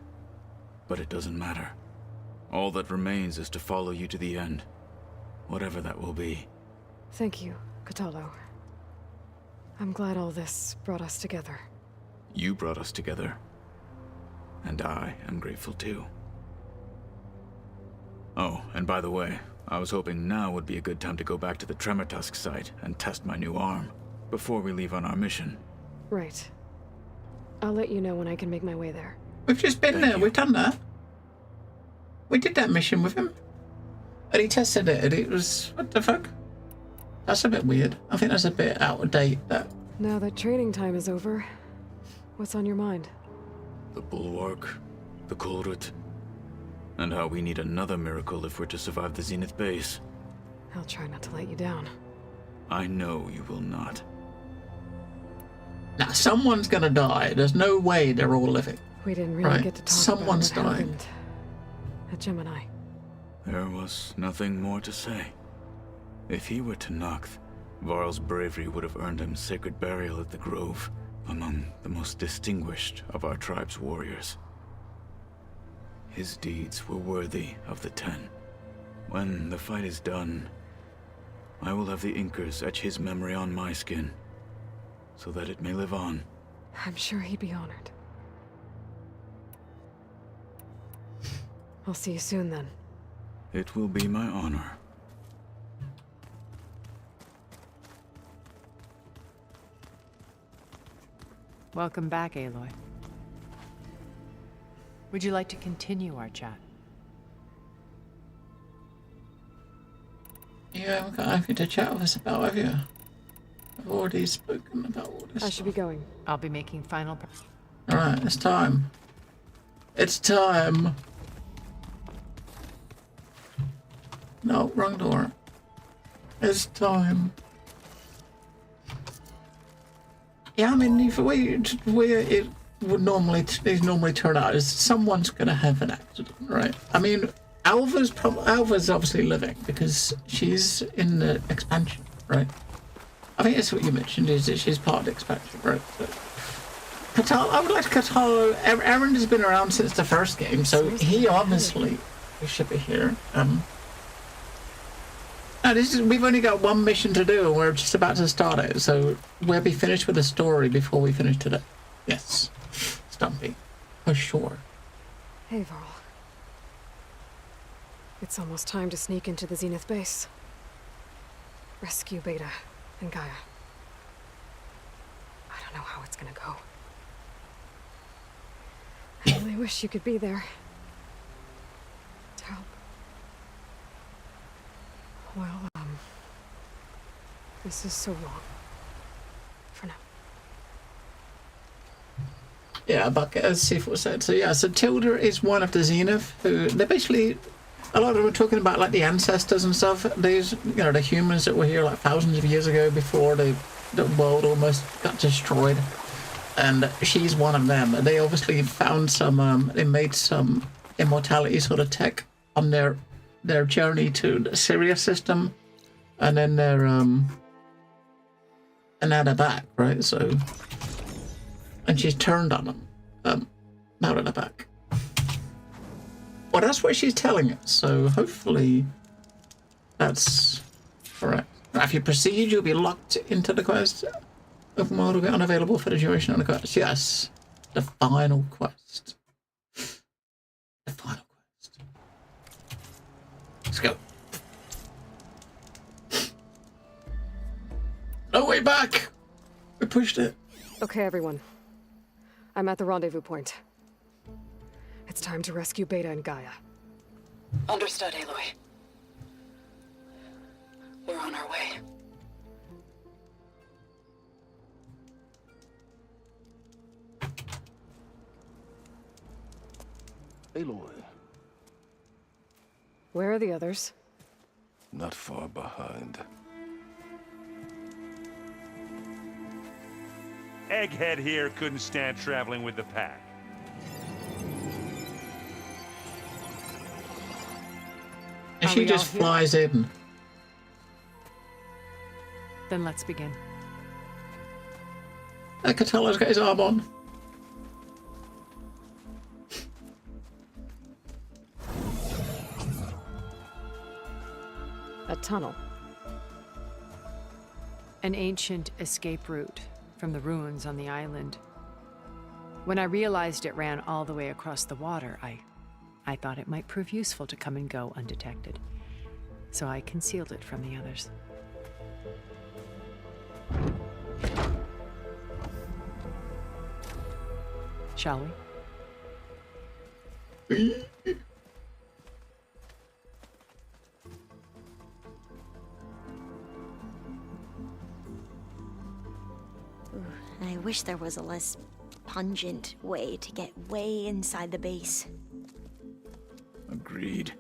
but it doesn't matter. All that remains is to follow you to the end, whatever that will be. Thank you, Katalo. I'm glad all this brought us together. You brought us together, and I am grateful too. Oh, and by the way, I was hoping now would be a good time to go back to the Tremortusk site and test my new arm, before we leave on our mission. Right. I'll let you know when I can make my way there. We've just been there. We've done that. We did that mission with him. And he tested it, and it was... What the fuck? That's a bit weird. I think that's a bit out of date, that. Now that training time is over, what's on your mind? The Bulwark, the Kulrut, and how we need another miracle if we're to survive the Zenith base. I'll try not to let you down. I know you will not. Now, someone's gonna die. There's no way they're all living. We didn't really get to talk about what dying. happened at Gemini. There was nothing more to say. If he were to Noct, Varl's bravery would have earned him sacred burial at the Grove, among the most distinguished of our tribe's warriors. His deeds were worthy of the Ten. When the fight is done, I will have the Inkers etch his memory on my skin, so that it may live on. I'm sure he'd be honored. I'll see you soon then. It will be my honor. Welcome back, Aloy. Would you like to continue our chat? You haven't got anything to chat with us about, have you? I've already spoken about all this. I should be going. I'll be making final... Alright, it's time. It's time. No, wrong door. It's time. Yeah, I mean, if it would normally turn out is someone's gonna have an accident, right? I mean, Alva's obviously living because she's in the expansion, right? I think that's what you mentioned, is that she's part of the expansion, right? So, I would like Katalo. Aaron has been around since the first game, so he obviously should be here. We've only got one mission to do, and we're just about to start it, so we'll be finished with the story before we finish today. Yes, Stumpy, for sure. Hey, Varl. It's almost time to sneak into the Zenith base. Rescue Beta and Gaia. I don't know how it's gonna go. I really wish you could be there. To help. Well, this is so wrong. For now. Yeah, but as Seafoot said, so yeah, so Tilda is one of the Zenith who, they're basically, a lot of them are talking about like the ancestors and stuff. These, you know, the humans that were here like thousands of years ago before the world almost got destroyed. And she's one of them. They obviously found some, they made some immortality sort of tech on their journey to the Sirius system. And then and now they're back, right? So, and she's turned on them. Now that they're back. Well, that's what she's telling us. So hopefully, that's correct. Now, if you proceed, you'll be locked into the quest. Open world will be unavailable for the duration of the quest. Yes, the final quest. The final quest. Let's go. No way back! We pushed it. Okay, everyone. I'm at the rendezvous point. It's time to rescue Beta and Gaia. Understood, Aloy. We're on our way. Aloy. Where are the others? Not far behind. Egghead here couldn't stand traveling with the pack. And she just flies in. Then let's begin. Catala's got his arm on. A tunnel. An ancient escape route from the ruins on the island. When I realized it ran all the way across the water, I thought it might prove useful to come and go undetected. So I concealed it from the others. Shall we? I wish there was a less pungent way to get way inside the base. Agreed.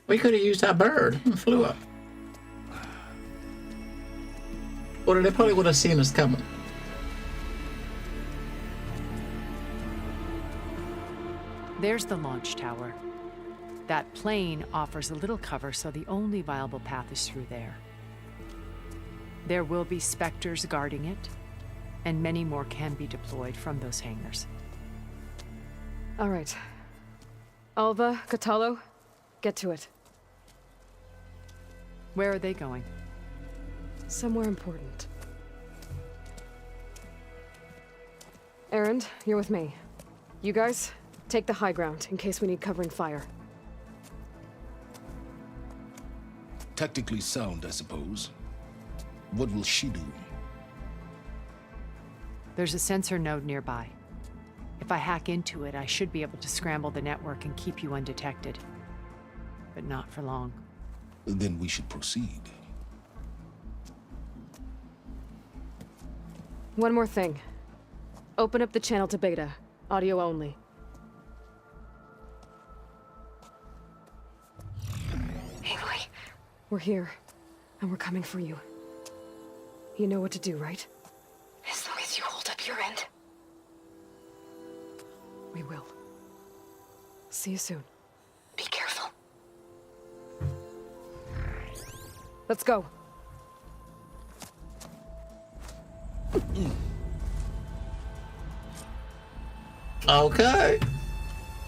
We could have used that bird and flew up. Or they probably would have seen us coming. There's the launch tower. That plane offers a little cover, so the only viable path is through there. There will be Spectres guarding it, and many more can be deployed from those hangars. All right. Alva, Catalo, get to it. Where are they going? Somewhere important. Erend, you're with me. You guys, take the high ground in case we need covering fire. Tactically sound, I suppose. What will she do? There's a sensor node nearby. If I hack into it, I should be able to scramble the network and keep you undetected. But not for long. Then we should proceed. One more thing. Open up the channel to beta. Audio only. Aloy, we're here, and we're coming for you. You know what to do, right? As long as you hold up your end. We will. See you soon. Be careful. Let's go. Okay.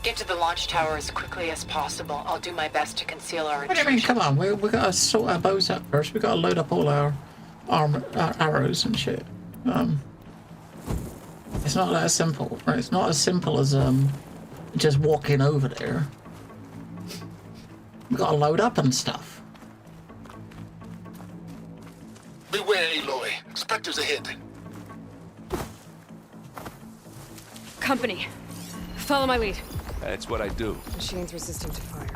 Get to the launch tower as quickly as possible. I'll do my best to conceal our What do you mean? Come on, we gotta sort our bows out first. We gotta load up all our armor, arrows and shit. It's not that simple, right? It's not as simple as just walking over there. We gotta load up and stuff. Beware, Aloy. Spectres ahead. Company. Follow my lead. That's what I do. Machines resistant to fire.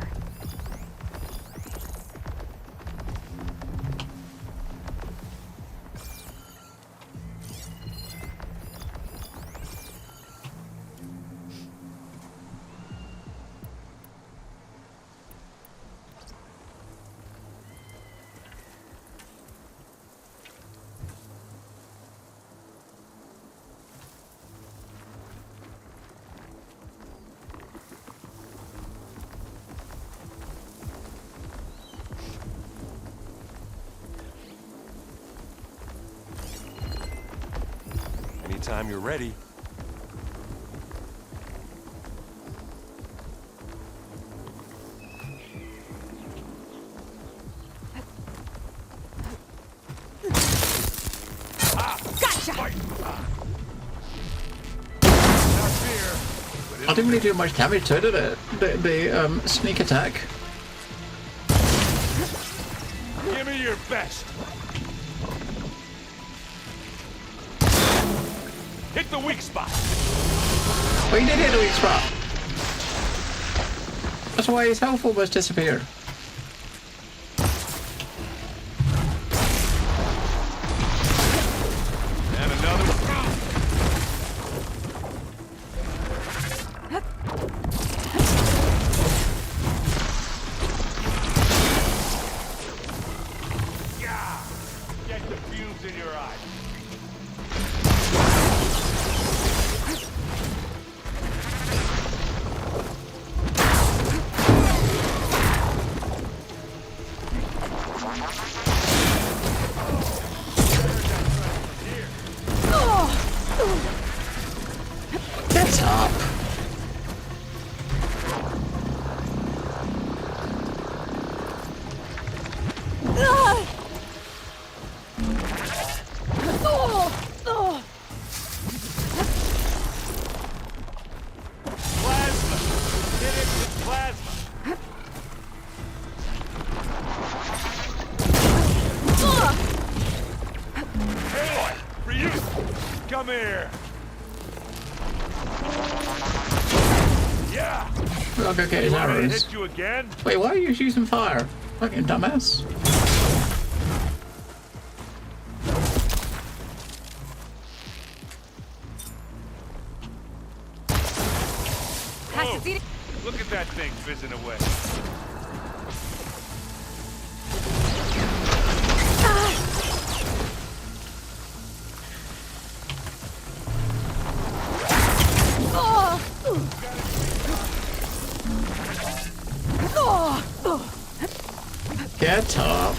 Anytime you're ready. I didn't really do much damage to it, did it? The sneak attack. Give me your best. Hit the weak spot. Well, he did hit the weak spot. That's why his health almost disappeared. And another one. Yeah. Get the fumes in your eyes. Get up. Plasma. Hit it with plasma. Aloy, for you. Come here. Yeah. I'll go get his Want me to arrows. hit you again? Wait, why are you using fire? Fucking dumbass. Oh, look at that thing fizzing away. Get up.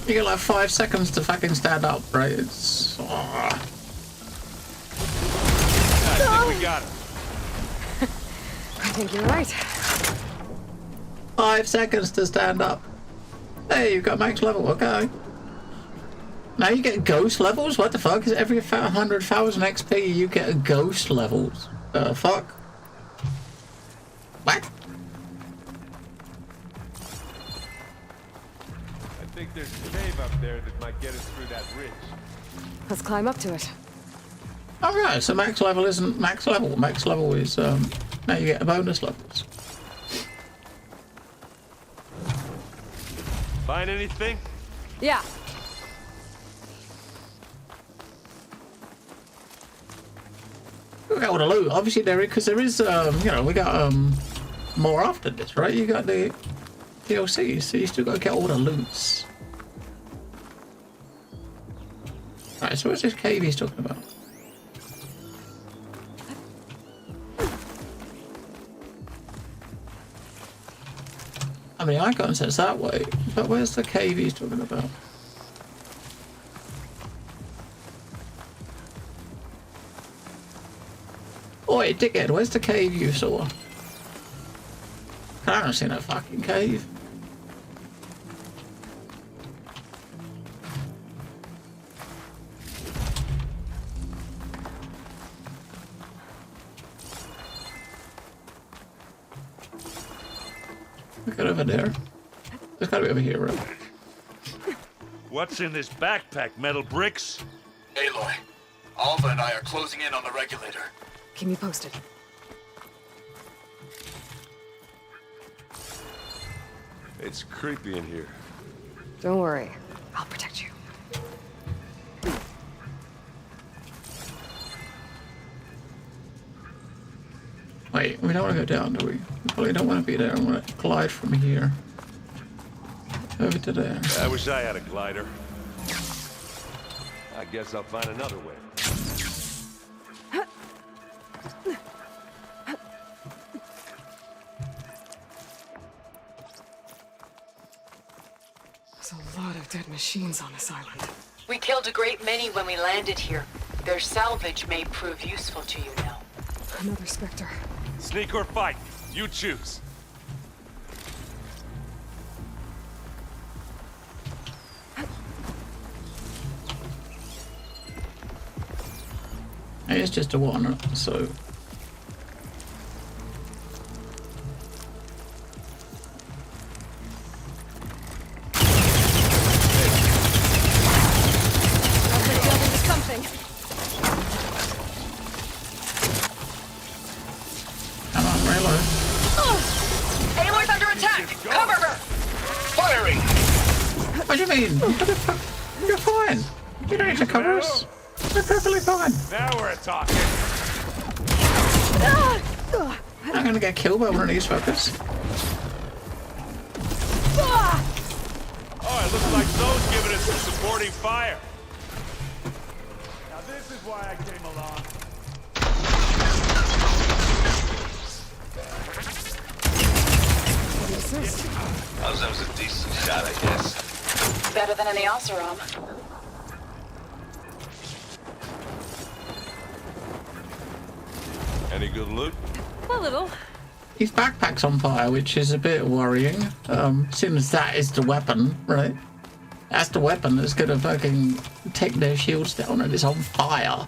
You get like 5 seconds to fucking stand up, right? It's... I think we got him. I think you're right. 5 seconds to stand up. Hey, you've got max level, okay. Now you get ghost levels? What the fuck? Is every 100,000 XP you get ghost levels? The fuck? What? I think there's a cave up there that might get us through that ridge. Let's climb up to it. Alright, so max level isn't max level. Max level is, now you get the bonus levels. Find anything? Yeah. We got all the loot. Obviously there is, because there is, you know, we got, more after this, right? You got the DLC, so you still got to get all the loots. Right, so what's this cave he's talking about? I mean, the icon says that way, but where's the cave he's talking about? Oi, dickhead, where's the cave you saw? I haven't seen that fucking cave. Look at over there. There's gotta be over here, right? What's in this backpack? Metal bricks? Aloy, Alva and I are closing in on the regulator. Keep me posted. It's creepy in here. Don't worry. I'll protect you. Wait, we don't want to go down, do we? We probably don't want to be there. I want to glide from here over to there. I wish I had a glider. I guess I'll find another way. There's a lot of dead machines on this island. We killed a great many when we landed here. Their salvage may prove useful to you now. Another Spectre. Sneak or fight, you choose. It's just a one, so. Come on, Raylo. Aloy's under attack! Cover her! Firing! What do you mean? You're fine. You don't need to cover us. We're perfectly fine. Now we're talking. I'm gonna get killed by one of these fuckers. Oh, it looks like Zoe's giving us some supporting fire. Now this is why I came along. That was a decent shot, I guess. Better than any Oseram. Any good loot? A little. His backpack's on fire, which is a bit worrying. Since that is the weapon, right? That's the weapon that's gonna fucking take their shields down, and it's on fire.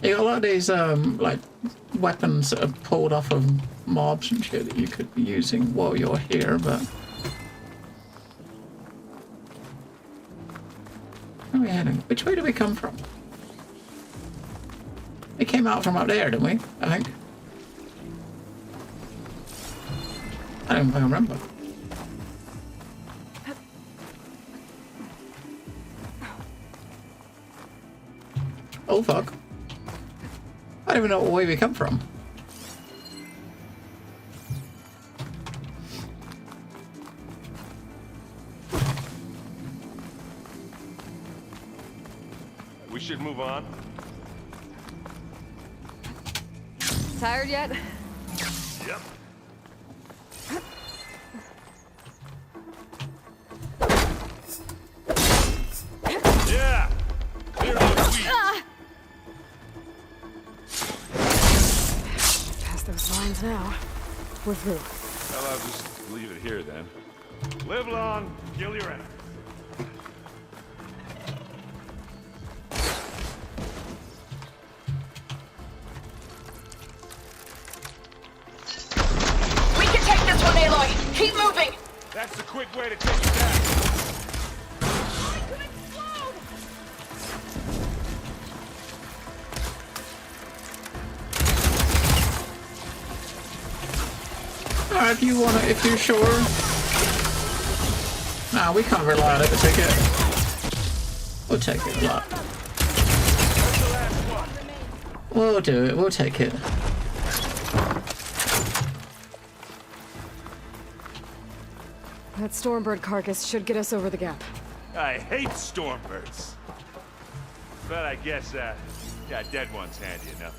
You got a lot of these like weapons that are pulled off of mobs and shit that you could be using while you're here, but where are we heading? Which way did we come from? We came out from up there, didn't we? I think. I don't even remember. Oh fuck. I don't even know what way we come from. We should move on. Tired yet? Yep. Yeah! Clear those weeds. Past those lines now. We're through. Well, I'll just leave it here then. Live long, kill your enemies. We can take this one, Aloy! Keep moving! That's the quick way to take it down. Alright, if you wanna, if you're sure. Nah, we can't rely on it to take it. We'll take it a lot. We'll do it, we'll take it. That Stormbird carcass should get us over the gap. I hate Stormbirds. But I guess, yeah, dead one's handy enough.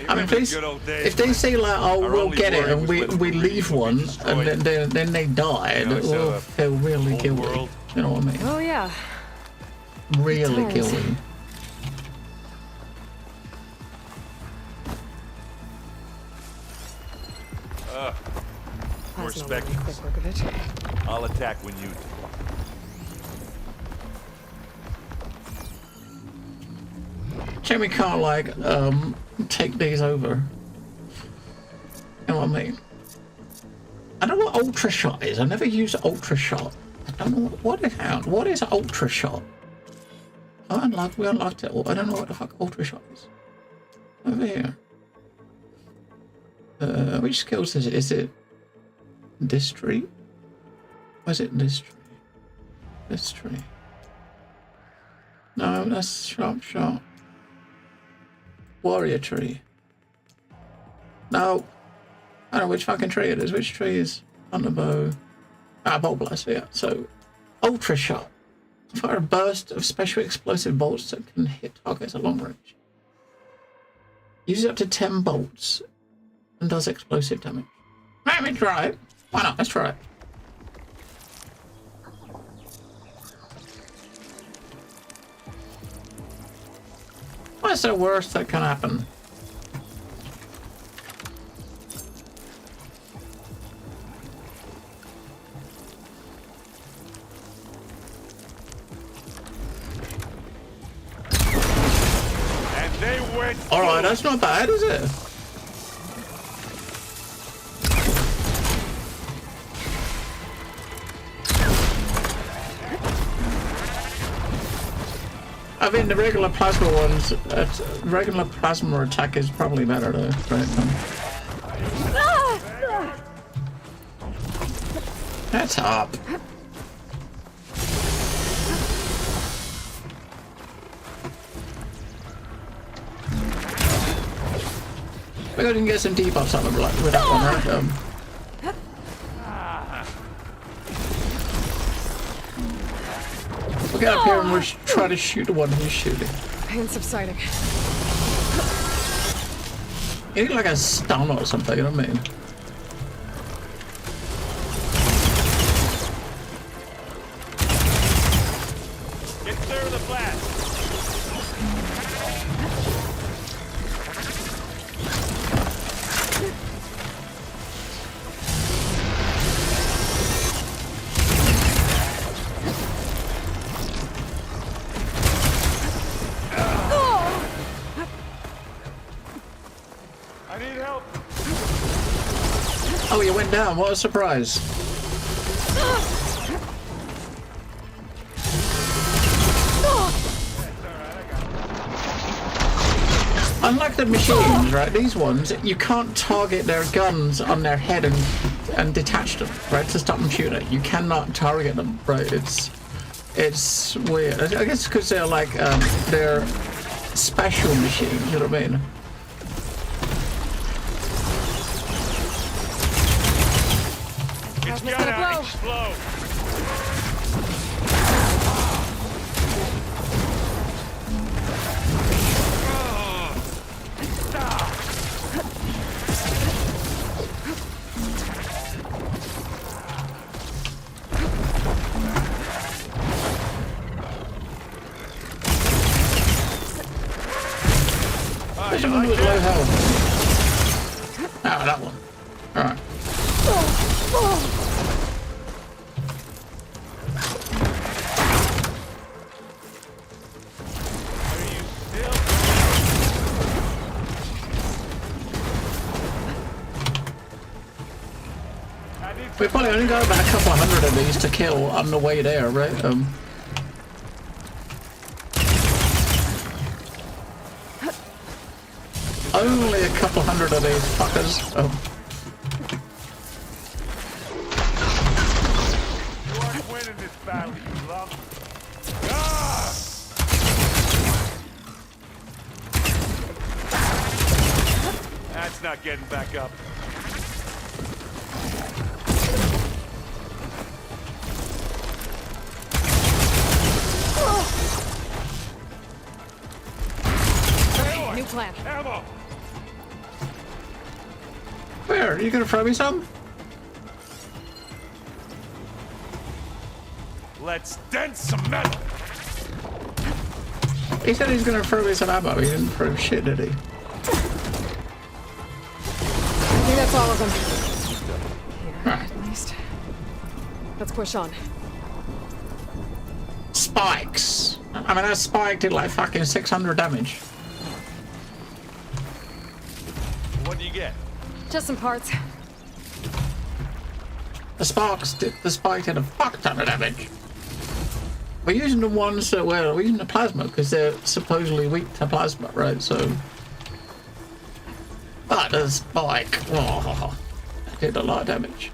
I mean, if they say like, "Oh, we'll get it," and we leave one, and then they died, we'll feel really guilty. You know what I mean? Oh yeah. Really guilty. More spectacles. I'll attack when you do. Jamie can't like take these over. You know what I mean? I don't know what ultra shot is. I never used ultra shot. I don't know what is ultra shot. We unlocked it. I don't know what the fuck ultra shot is. Over here. Which skills is it? Is it this tree? Or is it this tree? This tree. No, that's sharp shot. Warrior tree. No. I don't know which fucking tree it is. Which tree is on the bow? Bolt blast, yeah. So, ultra shot. Fire a burst of special explosive bolts that can hit targets at long range. Uses up to 10 bolts and does explosive damage. Let me try it. Why not? Let's try it. What's the worst that can happen? And they went. All right, that's not bad, is it? I mean, the regular plasma ones, regular plasma attack is probably better though, right? That's up. Maybe I can get some debuffs out of it with that one, right? We'll get up here and we'll try to shoot the one who's shooting. Pain subsiding. You need like a stun or something, you know what I mean? Get clear of the blast. I need help. Oh, you went down. What a surprise. Unlike the machines, right? These ones, you can't target their guns on their head and detach them, right? To stop them shooting. You cannot target them, right? It's weird. I guess because they're like they're special machines. You know what I mean? It's gonna explode. There's someone with low health. Ah, that one. Alright. We probably only got about a couple hundred of these to kill on the way there, right? Only a couple hundred of these fuckers. You aren't winning this battle, you lump. Ah! That's not getting back up. New plan. Ammo! Where? Are you gonna throw me some? Let's dent some metal! He said he's gonna throw me some ammo. He didn't throw shit, did he? I think that's all of them. Here, Right. at least. Let's push on. Spikes. I mean, that spike did like fucking 600 damage. What do you get? Just some parts. The spike did a fuck ton of damage. We're using the ones that we're using the plasma because they're supposedly weak to plasma, right? So, but the spike, oh, that did a lot of damage.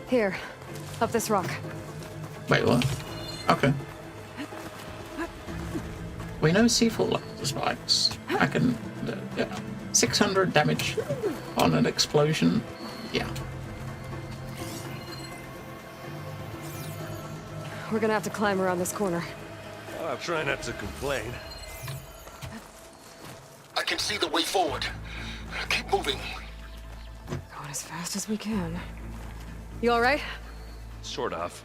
Here, up this rock. Wait, what? Okay. We know C4 likes the spikes. I can, yeah. 600 damage on an explosion. Yeah. We're gonna have to climb around this corner. I'm trying not to complain. I can see the way forward. Keep moving. Going as fast as we can. You all right? Sort of.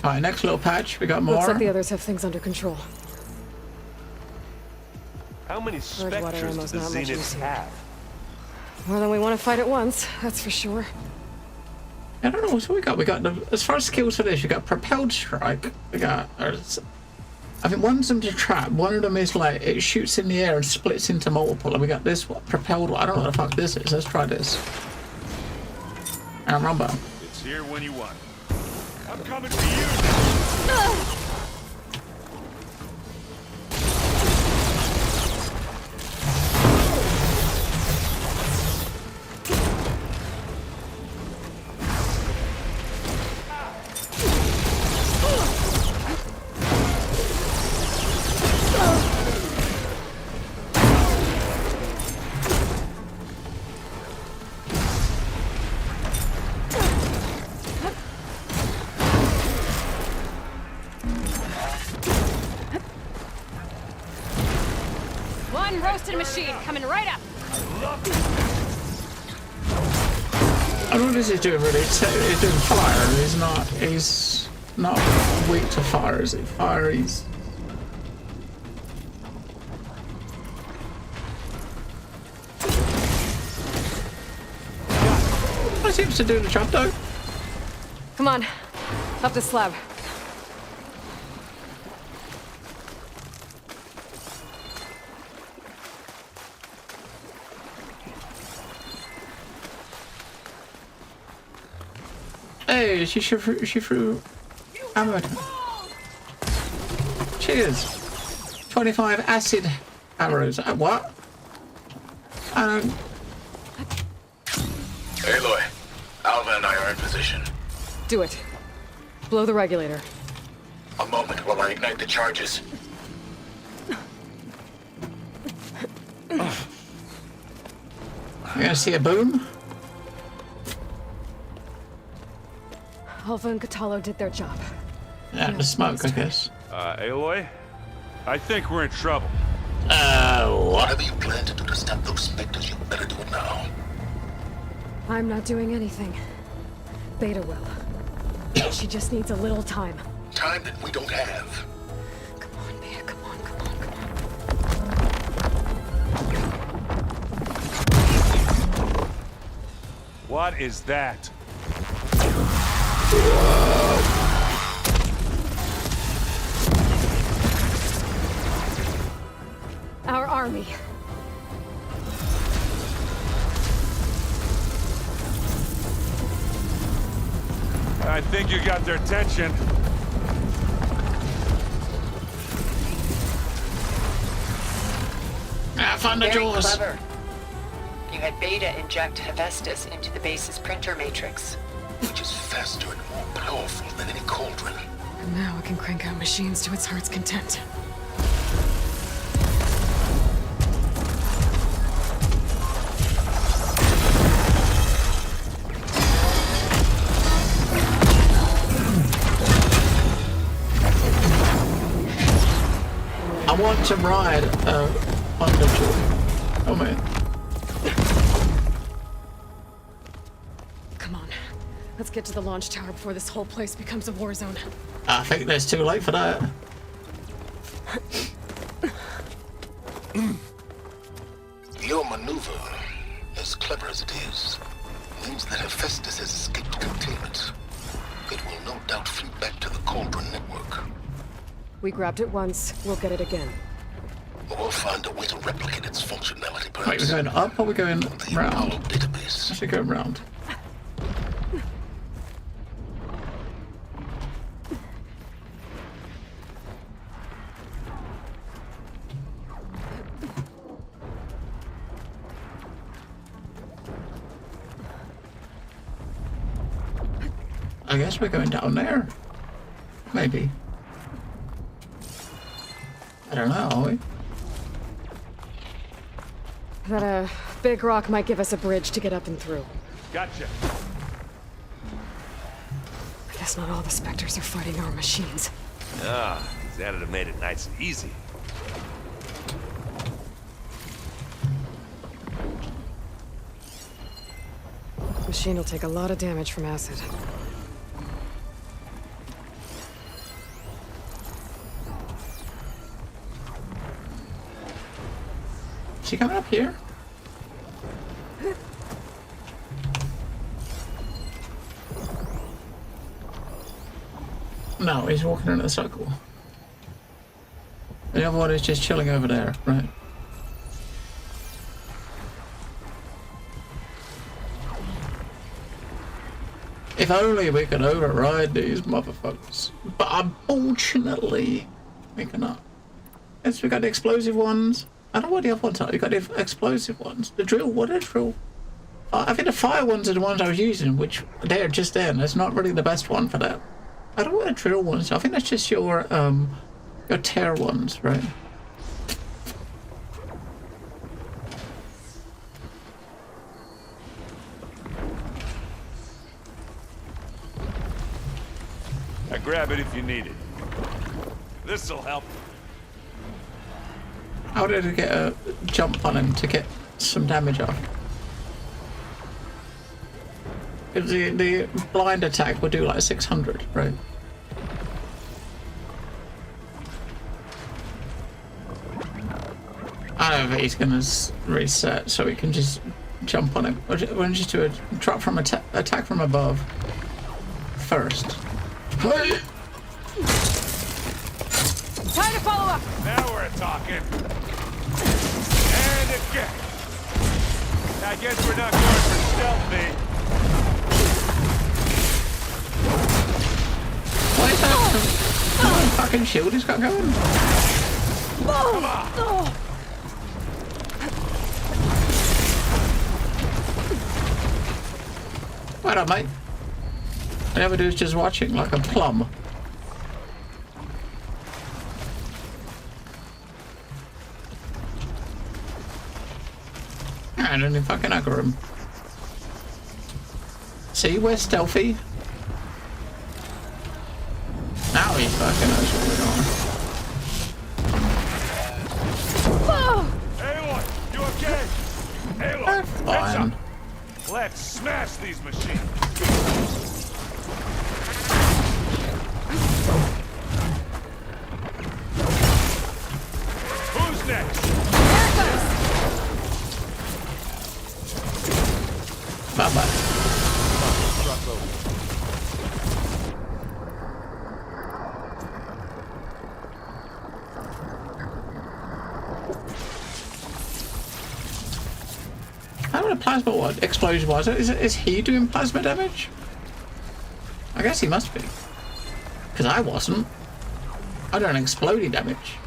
Alright, next little patch. We got more. Looks like the others have things under control. How many specters does the Zenith have? More than we want to fight at once, that's for sure. I don't know, so we got as far as skills for this, you got propelled strike, we got, I think one's them to trap, one of them is like, it shoots in the air and splits into multiple, and we got this, what, propelled, I don't know what the fuck this is, let's try this. And rumble. It's here when you want. I'm coming for you! One roasted machine coming right up. I don't know what this is doing really, it's doing fire, and he's not weak to fire, is he? Fire, he's... That seems to do the job though. Come on, up the slab. Hey, she threw ammo. Cheers. 25 acid arrows. What? I don't... Aloy, Alva and I are in position. Do it. Blow the regulator. A moment while I ignite the charges. You gonna see a boom? Alva and Catalo did their job. Yeah, the smoke, I guess. Aloy? I think we're in trouble. Whatever you plan to do to stop those specters, you better do it now. I'm not doing anything. Beta will. She just needs a little time. Time that we don't have. Come on, Mia, come on, come on, come on. What is that? Our army. I think you got their attention. I found the Very doors. clever. You had Beta inject Hephaestus into the base's printer matrix. Which is faster and more powerful than any cauldron. And now it can crank out machines to its heart's content. I want to ride on the tour. Oh man. Come on. Let's get to the launch tower before this whole place becomes a war zone. I think it's too late for that. Your maneuver, as clever as it is, means that Hephaestus has escaped containment. It will no doubt flee back to the Cauldron network. We grabbed it once, we'll get it again. We'll find a way to replicate its functionality, perhaps. Wait, we're going up or we're going round? Database. I should go round. I guess we're going down there. Maybe. I don't know, are we? That big rock might give us a bridge to get up and through. Gotcha. I guess not all the Spectres are fighting our machines. Ah, that'd have made it nice and easy. Machine will take a lot of damage from acid. Is he coming up here? No, he's walking in a circle. The other one is just chilling over there, right? If only we could override these motherfuckers. But unfortunately, we cannot. Yes, we got the explosive ones. I don't know what the other ones are. You got the explosive ones. The drill, what are drill? I think the fire ones are the ones I was using, which they're just there. And it's not really the best one for that. I don't know what the drill ones are. I think that's just your tear ones, right? Now grab it if you need it. This'll help. How did I get a jump on him to get some damage off? Because the blind attack would do like 600, right? I don't think he's gonna reset, so we can just jump on him. We're just do a drop from attack from above first. Time to follow up. Now we're talking. And again. I guess we're not going for stealthy. What is that? What fucking shield he's got going? Come on. What up, mate? All I ever do is just watching like a plum. I don't even fucking aggro him. See, we're stealthy. Now he fucking knows what we're doing. Aloy, you okay? Aloy, heads up. Let's smash these machines. Who's next? There it goes! Bye-bye. How many plasma explosion was it? Is he doing plasma damage? I guess he must be. Because I wasn't. I done exploding damage.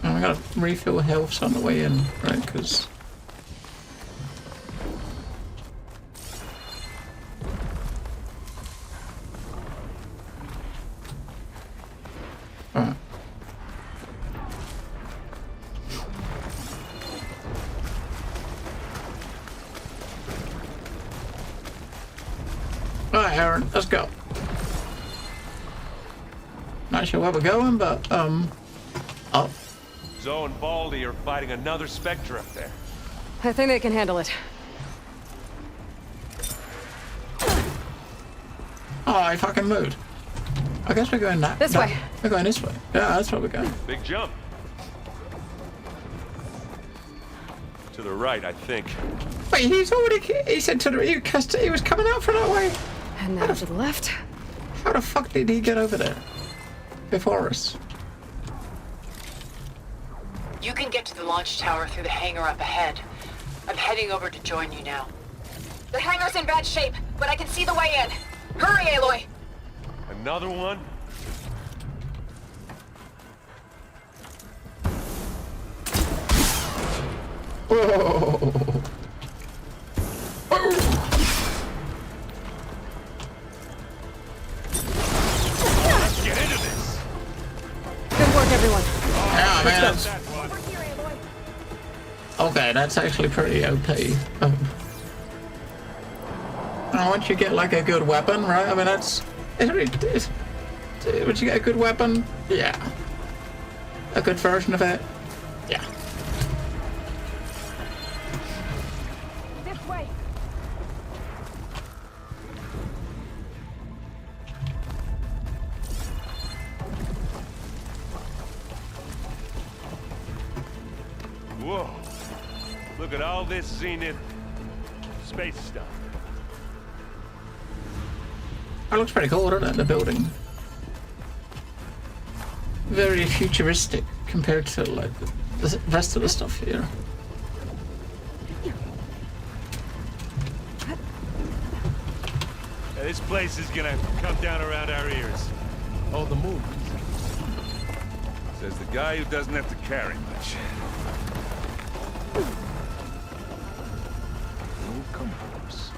And I gotta refill health on the way in, right? Because. Alright. Alright, Aaron, let's go. Not sure where we're going, but, oh. Zoe and Baldy are fighting another Spectre up there. I think they can handle it. Oh, I fucking moved. I guess we're going This way. We're going this way. Yeah, that's where we're going. Big jump. To the right, I think. Wait, he's already. He said to the. He was coming out from that way. And now to the left. How the fuck did he get over there? Before us. You can get to the launch tower through the hangar up ahead. I'm heading over to join you now. The hangar's in bad shape, but I can see the way in. Hurry, Aloy! Another one? Whoa. Let's get into this. Good work, everyone. Yeah, man. That one. Over here, Aloy. Okay, that's actually pretty OP. Once you get like a good weapon, right? I mean, once you get a good weapon, yeah. A good version of it, yeah. This way. Whoa. Look at all this Zenith space stuff. That looks pretty cool, doesn't it, the building? Very futuristic compared to like the rest of the stuff here. Yeah, this place is gonna come down around our ears. Oh, the moon. Says the guy who doesn't have to carry much. No comforts.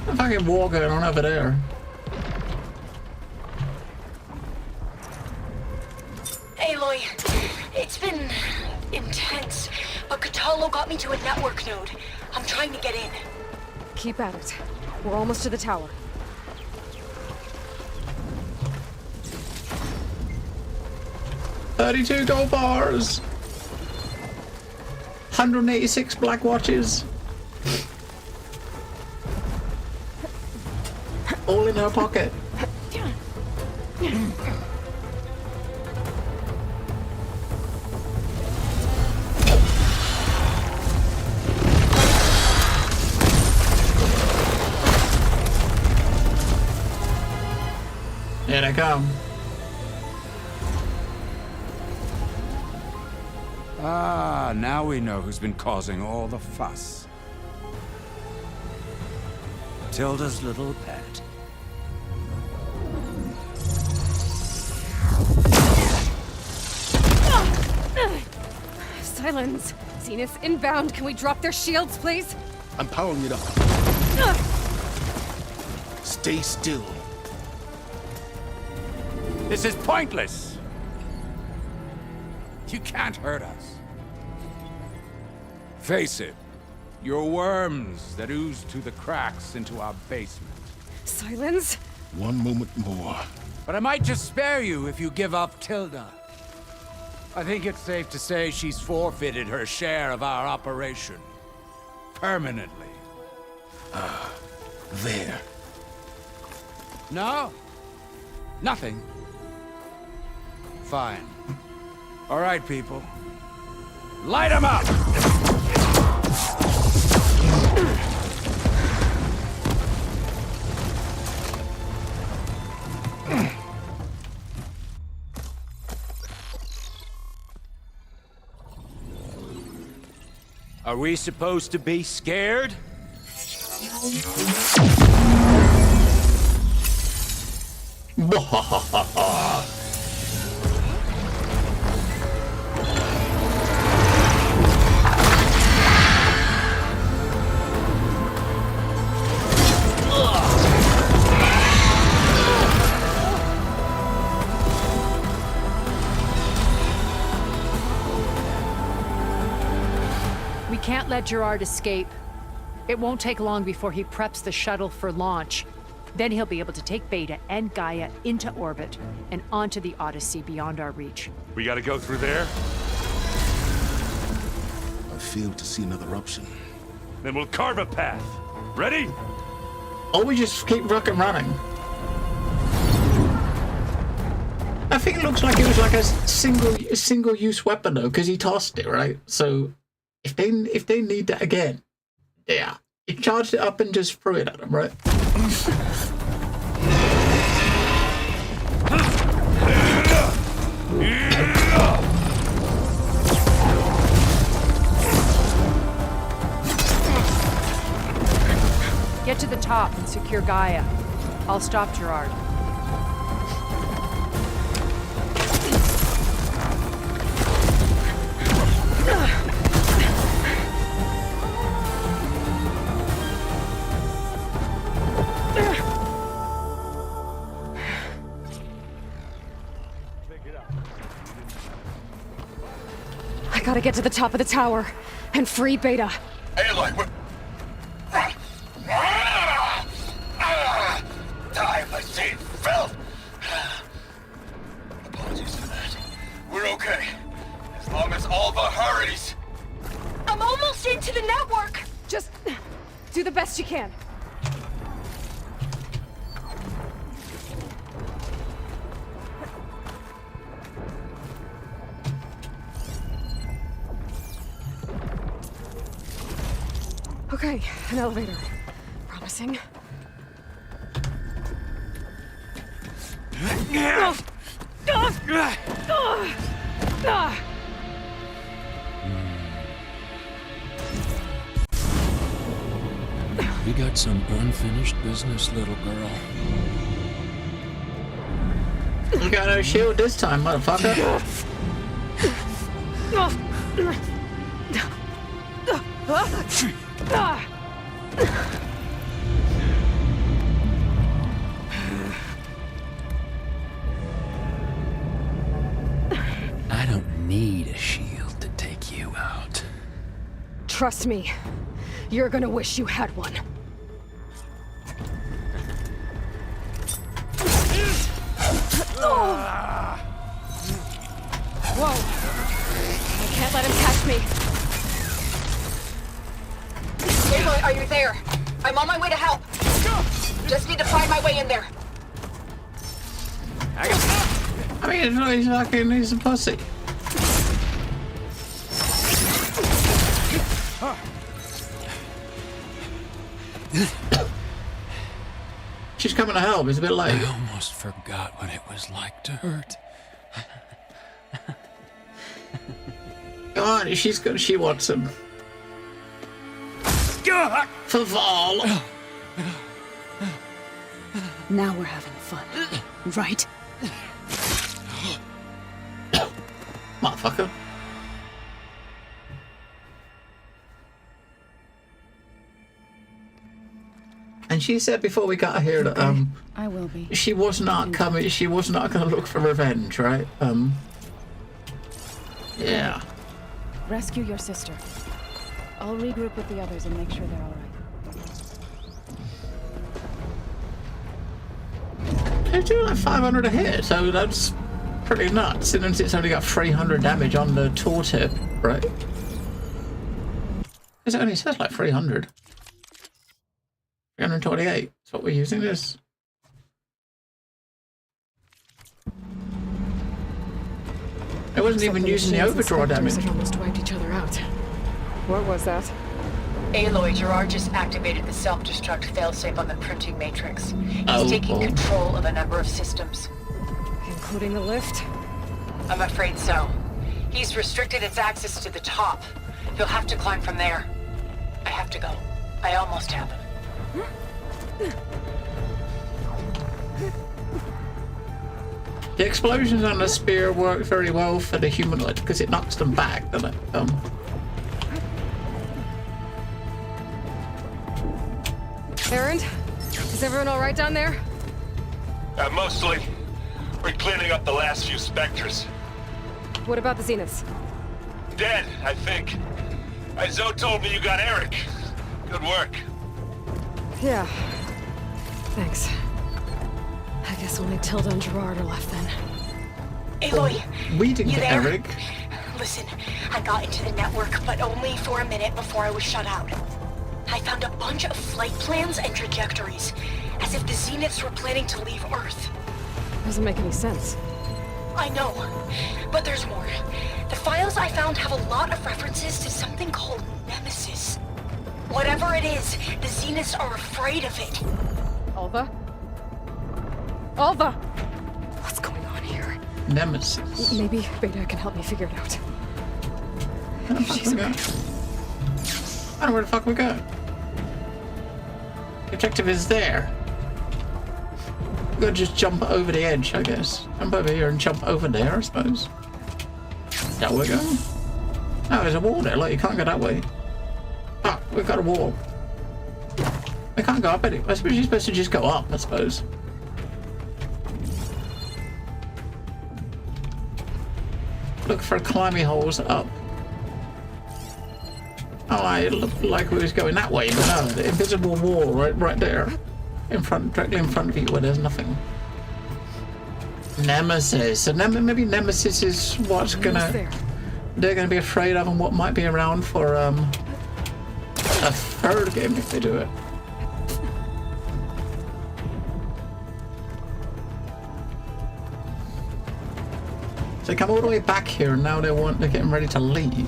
A fucking war going on over there. Aloy, it's been intense, but Catalo got me to a network node. I'm trying to get in. Keep at it. We're almost to the tower. $32 gold bars. 186 black watches. All in her pocket. Here they come. Ah, now we know who's been causing all the fuss. Tilda's little pet. Silence. Zenith inbound. Can we drop their shields, please? I'm powering it up. Stay still. This is pointless. You can't hurt us. Face it, you're worms that ooze through the cracks into our basement. Silence. One moment more. But I might just spare you if you give up Tilda. I think it's safe to say she's forfeited her share of our operation. Permanently. There. No, Nothing? Fine. All right, people. Light 'em up! Are we supposed to be scared? We can't let Gerard escape. It won't take long before he preps the shuttle for launch. Then he'll be able to take Beta and Gaia into orbit and onto the Odyssey beyond our reach. We gotta go through there? I fail to see another option. Then we'll carve a path. Ready? Or we just keep fucking running. I think it looks like it was like a single-use weapon though, because he tossed it, right? So if they need that again, yeah, he charged it up and just threw it at them, right? Get to the top and secure Gaia. I'll stop Gerard. I gotta get to the top of the tower and free Beta. Aloy, what? Time I see filth. Apologies for that. We're okay. As long as Alba hurries. I'm almost into the network. Just do the best you can. Okay, an elevator. Promising. We got some unfinished business, little girl. You got no shield this time, motherfucker. I don't need a shield to take you out. Trust me, you're gonna wish you had one. Whoa! I can't let him catch me. Aloy, are you there? I'm on my way to help. Just need to find my way in there. I mean, he's a pussy. She's coming to help. It's a bit late. I almost forgot what it was like to hurt. Come on, she wants him. For Val. Now we're having fun, right? Motherfucker. And she said before we got here that I will be. she was not coming. She was not going to look for revenge, right? Yeah. Rescue your sister. I'll regroup with the others and make sure they're all right. They do like 500 a hit, so that's pretty nuts. Since it's only got 300 damage on the tooltip, right? Because it only says like 300. 328. That's what we're using this. wasn't even using the overdraw damage. It almost wiped each other out. What was that? Aloy, Gerard just activated the self-destruct failsafe on the printing matrix. He's taking control of a number of systems. Including the lift? I'm afraid so. He's restricted its access to the top. You'll have to climb from there. I have to go. I almost have him. The explosions on the spear work very well for the humanoid because it knocks them back, doesn't it? Erend, is everyone all right down there? Mostly. We're cleaning up the last few specters. What about the Zeniths? Dead, I think. Zoe told me you got Eric. Good work. Yeah. Thanks. I guess only Tilda and Gerard are left then. Aloy, we didn't you get there? Eric. Listen, I got into the network, but only for a minute before I was shut out. I found a bunch of flight plans and trajectories, as if the Zeniths were planning to leave Earth. Doesn't make any sense. I know, but there's more. The files I found have a lot of references to something called Nemesis. Whatever it is, the Zeniths are afraid of it. Alva? Alva! What's going on here? Nemesis. Maybe Beta can help me figure it out. She's okay. I don't know where the fuck we go. The objective is there. We gotta just jump over the edge, I guess. Jump over here and jump over there, I suppose. Is that where we're going? No, there's a wall there. Like, you can't go that way. Ah, we've got a wall. We can't go up anyway. I suppose you're supposed to just go up, I suppose. Look for climbing holes up. Oh, it looked like we was going that way, but no, the invisible wall right there. Directly in front of you where there's nothing. Nemesis. So maybe Nemesis is what's they're gonna be afraid of and what might be around for a third game if they do it. So they come all the way back here and now they're getting ready to leave.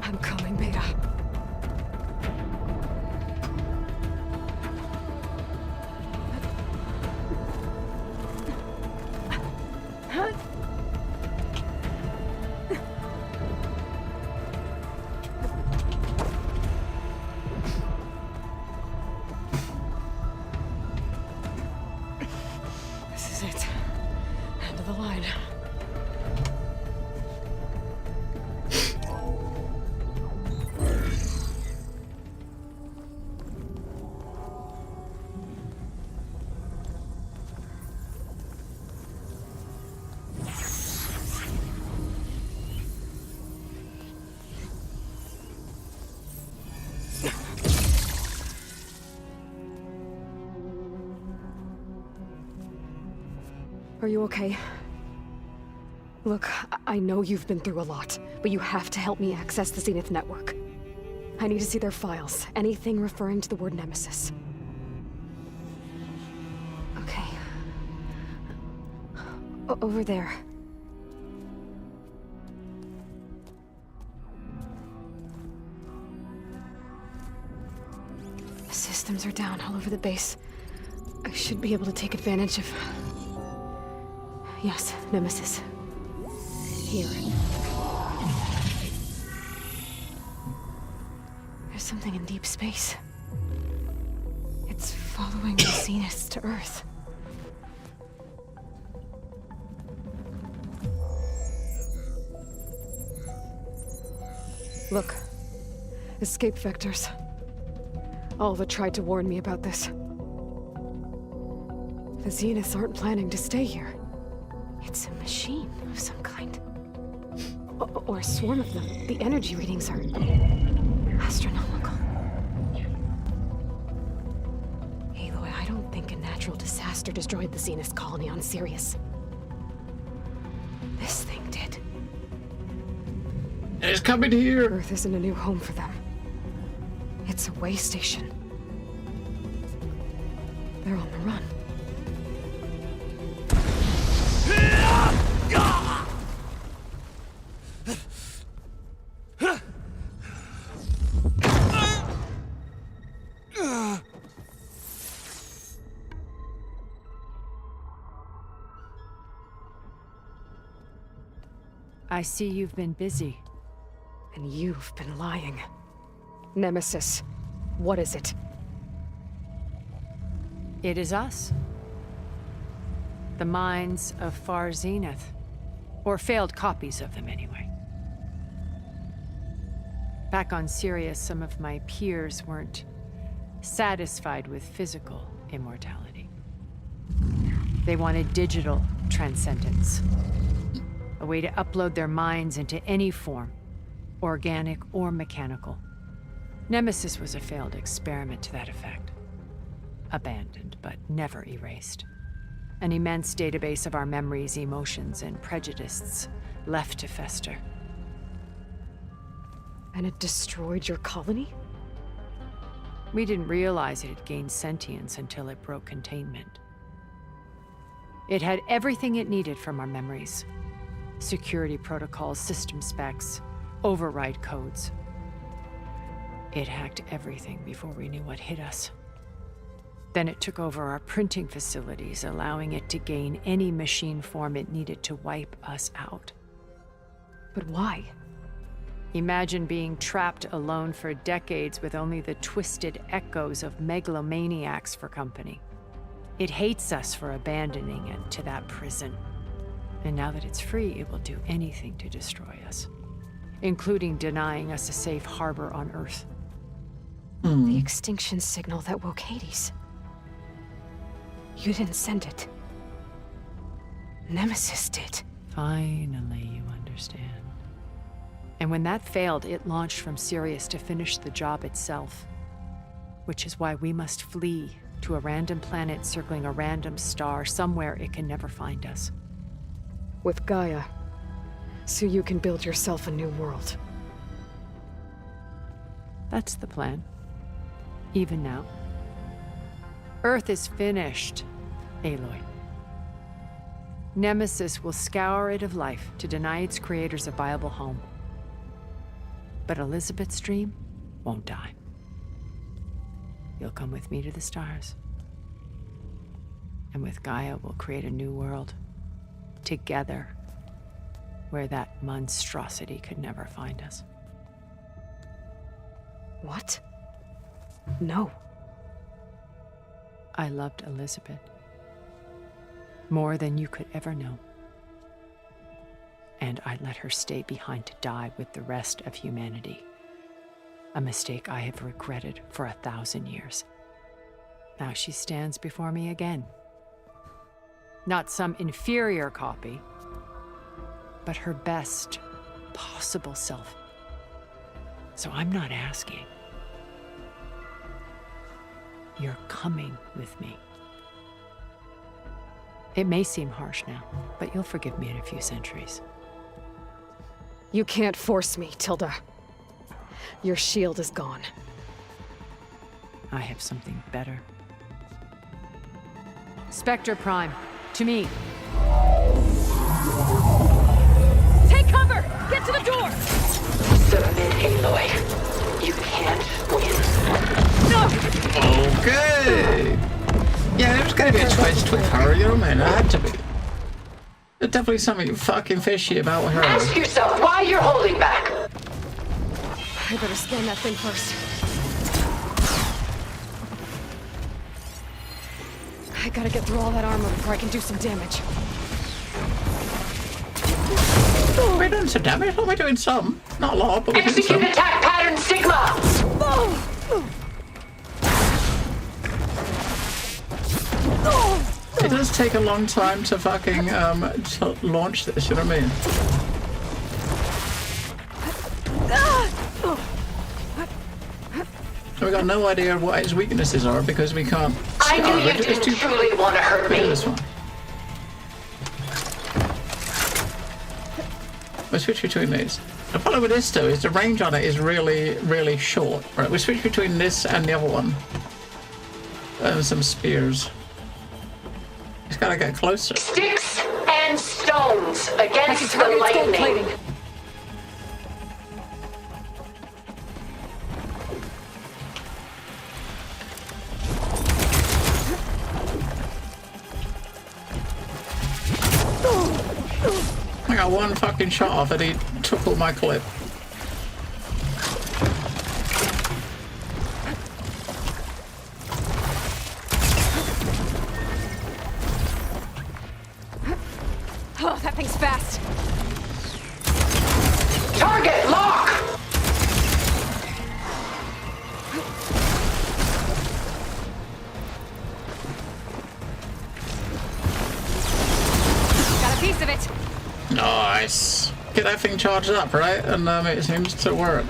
I'm coming, Beta. This is it. End of the line. Are you okay? Look, I know you've been through a lot, but you have to help me access the Zenith network. I need to see their files, anything referring to the word Nemesis. Okay. Over there. The systems are down all over the base. I should be able to take advantage of... Yes, Nemesis. Here. There's something in deep space. It's following the Zeniths to Earth. Look. Escape vectors. Alva tried to warn me about this. The Zeniths aren't planning to stay here. It's a machine of some kind. Or a swarm of them. The energy readings are astronomical. Aloy, I don't think a natural disaster destroyed the Zenith colony on Sirius. coming here! Earth isn't a new home for them. It's a way station. They're on the run. I see you've been busy. And you've been lying. Nemesis, what is it? It is us. The minds of Far Zenith. Or failed copies of them, anyway. Back on Sirius, some of my peers weren't satisfied with physical immortality. They wanted digital transcendence. A way to upload their minds into any form, organic or mechanical. Nemesis was a failed experiment to that effect. Abandoned, but never erased. An immense database of our memories, emotions, and prejudices left to fester. And it destroyed your colony? We didn't realize it had gained sentience until it broke containment. It had everything it needed from our memories. Security protocols, system specs, override codes. It hacked everything before we knew what hit us. Then it took over our printing facilities, allowing it to gain any machine form it needed to wipe us out. But why? Imagine being trapped alone for decades with only the twisted echoes of megalomaniacs for company. It hates us for abandoning it to that prison. And now that it's free, it will do anything to destroy us, including denying us a safe harbor on Earth. The extinction signal that woke Hades. You didn't send it. Nemesis did. Finally, you understand. And when that failed, it launched from Sirius to finish the job itself. Which is why we must flee to a random planet circling a random star, somewhere it can never find us. With Gaia, so you can build yourself a new world. That's the plan. Even now. Earth is finished, Aloy. Nemesis will scour it of life to deny its creators a viable home. But Elizabeth's dream won't die. You'll come with me to the stars. And with Gaia, we'll create a new world. Together, where that monstrosity could never find us. What? No. I loved Elizabeth. More than you could ever know. And I let her stay behind to die with the rest of humanity. A mistake I have regretted for 1,000 years. Now she stands before me again. Not some inferior copy, but her best possible self. So I'm not asking. You're coming with me. It may seem harsh now, but you'll forgive me in a few centuries. You can't force me, Tilda. Your shield is gone. I have something better. Spectre Prime, to me. Take cover! Get to the door! Submit, Aloy. You can't win. No! Okay! Yeah, there was gonna be a twist with her, you know what I mean? It had to be. There's definitely something fucking fishy about her. Ask yourself why you're holding back. I better scan that thing first. I gotta get through all that armor before I can do some damage. Oh, we're doing some damage. Oh, we're doing some. Not a lot, but we're doing some. Execute attack pattern Sigma! It does take a long time to fucking to launch this, you know what I mean? We got no idea what his weaknesses are because we can't. I knew you didn't truly want to hurt me. This one. We'll switch between these. The problem with this though is the range on it is really, really short. Right, we switch between this and the other one. And some spears. Just gotta get closer. Sticks and stones against the lightning. I got one fucking shot off and he took all my clip. Oh, that thing's fast. Target lock! Got a piece of it. Nice. Get that thing charged up, right? And it seems to work.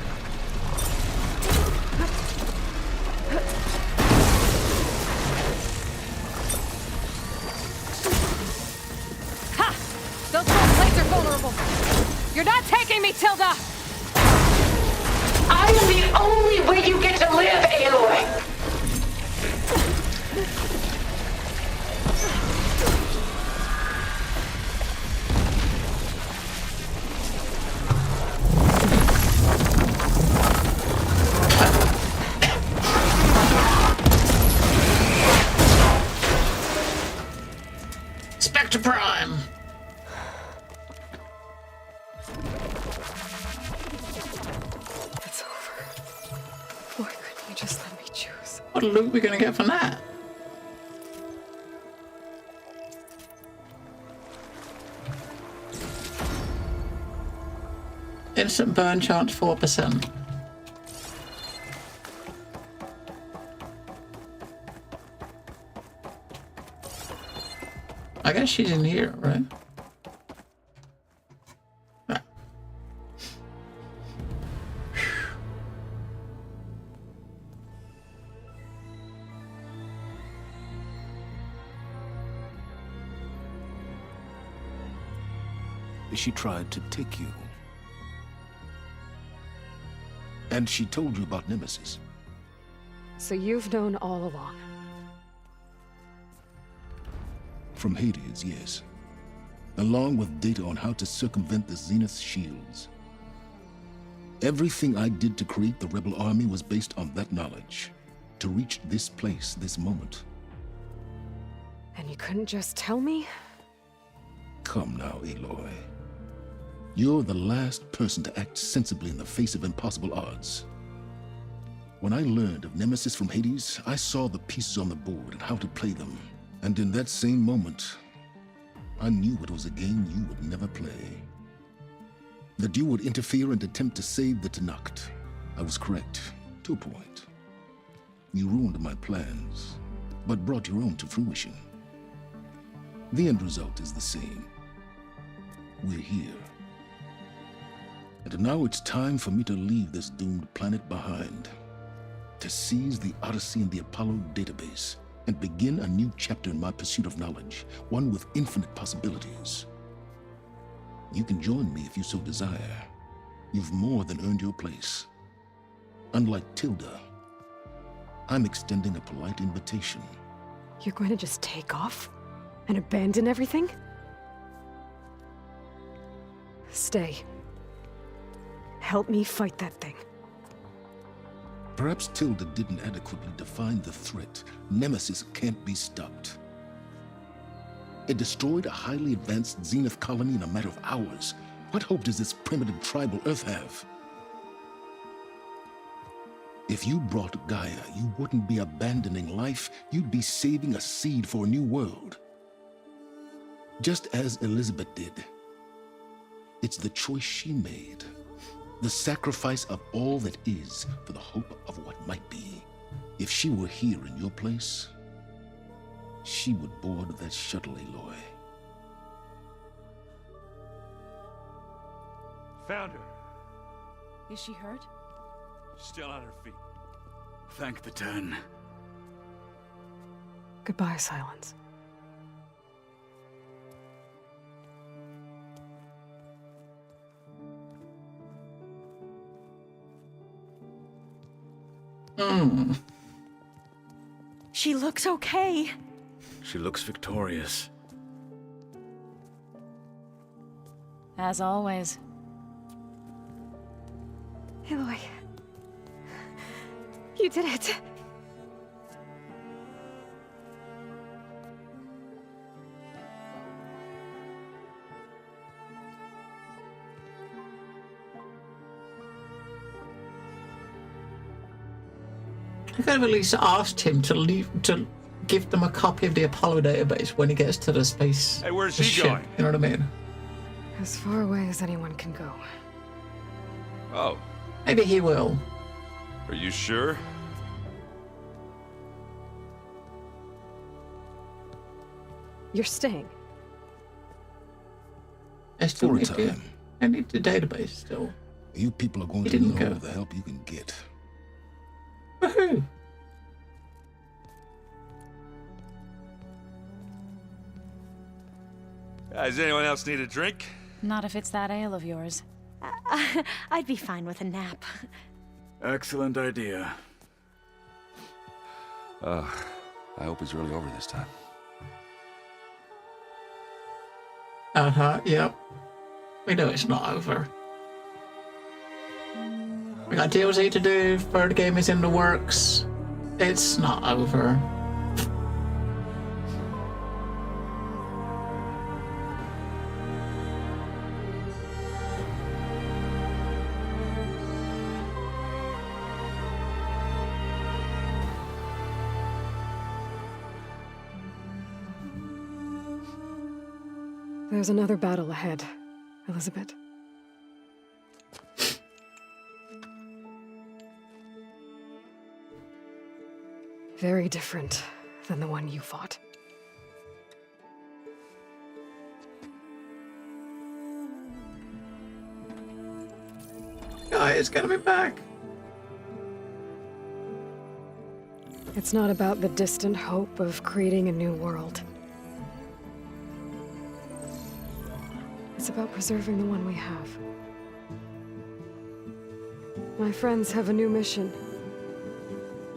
Ha! Those gold plates are vulnerable. You're not taking me, Tilda! I am the only way you get to live, Aloy! Spectre Prime! It's over. Why couldn't you just let me choose? What loot are we gonna get from that? Instant burn chance 4%. I guess she's in here, right? Ah. She tried to take you. And she told you about Nemesis. So you've known all along. From Hades, yes. Along with data on how to circumvent the Zenith shields. Everything I did to create the Rebel Army was based on that knowledge. To reach this place, this moment. And you couldn't just tell me? Come now, Aloy. You're the last person to act sensibly in the face of impossible odds. When I learned of Nemesis from Hades, I saw the pieces on the board and how to play them. And in that same moment, I knew it was a game you would never play. That you would interfere and attempt to save the Tenakth. I was correct, to a point. You ruined my plans, but brought your own to fruition. The end result is the same. We're here. And now it's time for me to leave this doomed planet behind. To seize the Odyssey and the Apollo database. And begin a new chapter in my pursuit of knowledge, one with infinite possibilities. You can join me if you so desire. You've more than earned your place. Unlike Tilda, I'm extending a polite invitation. You're going to just take off? And abandon everything? Stay. Help me fight that thing. Perhaps Tilda didn't adequately define the threat. Nemesis can't be stopped. It destroyed a highly advanced Zenith colony in a matter of hours. What hope does this primitive tribal Earth have? If you brought Gaia, you wouldn't be abandoning life, you'd be saving a seed for a new world. Just as Elizabeth did. It's the choice she made. The sacrifice of all that is for the hope of what might be. If she were here in your place, she would board that shuttle, Aloy. Found her. Is she hurt? Still on her feet. Thank the Ten. Goodbye, Silence. She looks okay. She looks victorious. As always. Aloy. You did it. I could have at least asked him to give them a copy of the Apollo database when he gets to the space. Hey, where's the he ship, going? You know what I mean? As far away as anyone can go. Oh. Maybe he will. Are you sure? You're staying. I still For a need to, time. I need the database still. You people are going He to didn't need all go. the help you can get. Woohoo! Does anyone else need a drink? Not if it's that ale of yours. I'd be fine with a nap. Excellent idea. I hope it's really over this time. Yep. We know it's not over. We got DLC to do, third game is in the works. It's not over. There's another battle ahead, Elizabeth. Very different than the one you fought. Guy is gonna be back. It's not about the distant hope of creating a new world. It's about preserving the one we have. My friends have a new mission.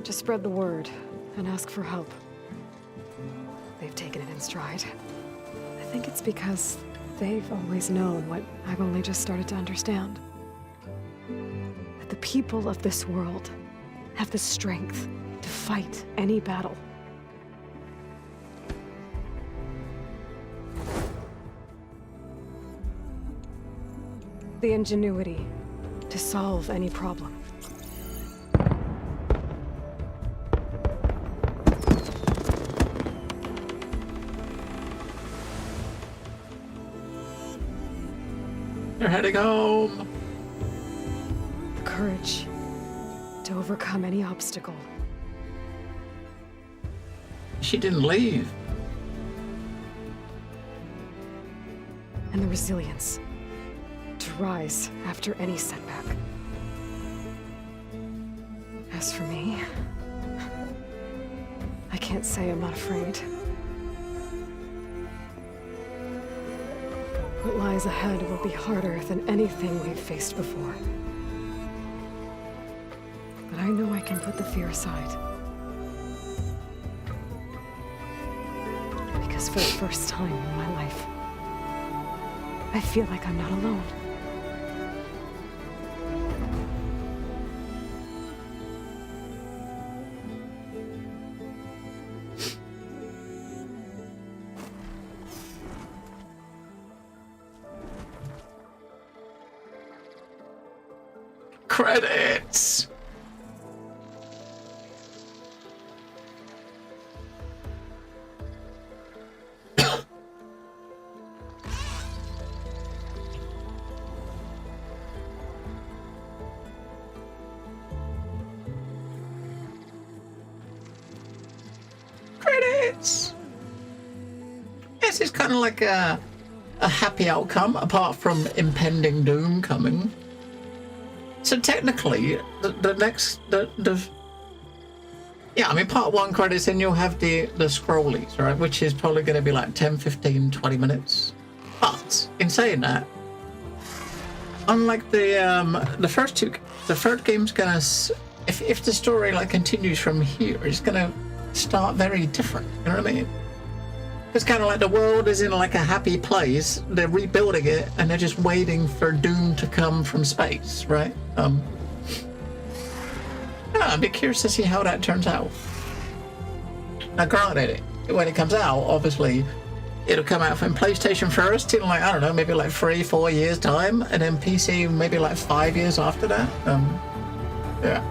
To spread the word and ask for help. They've taken it in stride. I think it's because they've always known what I've only just started to understand. That the people of this world have the strength to fight any battle. The ingenuity to solve any problem. They're heading home. The courage to overcome any obstacle. She didn't leave. And the resilience to rise after any setback. As for me, I can't say I'm not afraid. What lies ahead will be harder than anything we've faced before. But I know I can put the fear aside. Because for the first time in my life, I feel like I'm not alone. Credits! Credits! This is kind of like a happy outcome, apart from impending doom coming. So technically, yeah, I mean, part one credits, and you'll have the scrollies, right? Which is probably going to be like 10, 15, 20 minutes. But in saying that, unlike the first two, the third game's going to if the story like continues from here, it's gonna start very different. You know what I mean? It's kind of like the world is in like a happy place. They're rebuilding it, and they're just waiting for doom to come from space, right? I'd be curious to see how that turns out. Now, granted, when it comes out, obviously, it'll come out from PlayStation first in like, I don't know, maybe like 3-4 years time, and then PC maybe like 5 years after that. Yeah.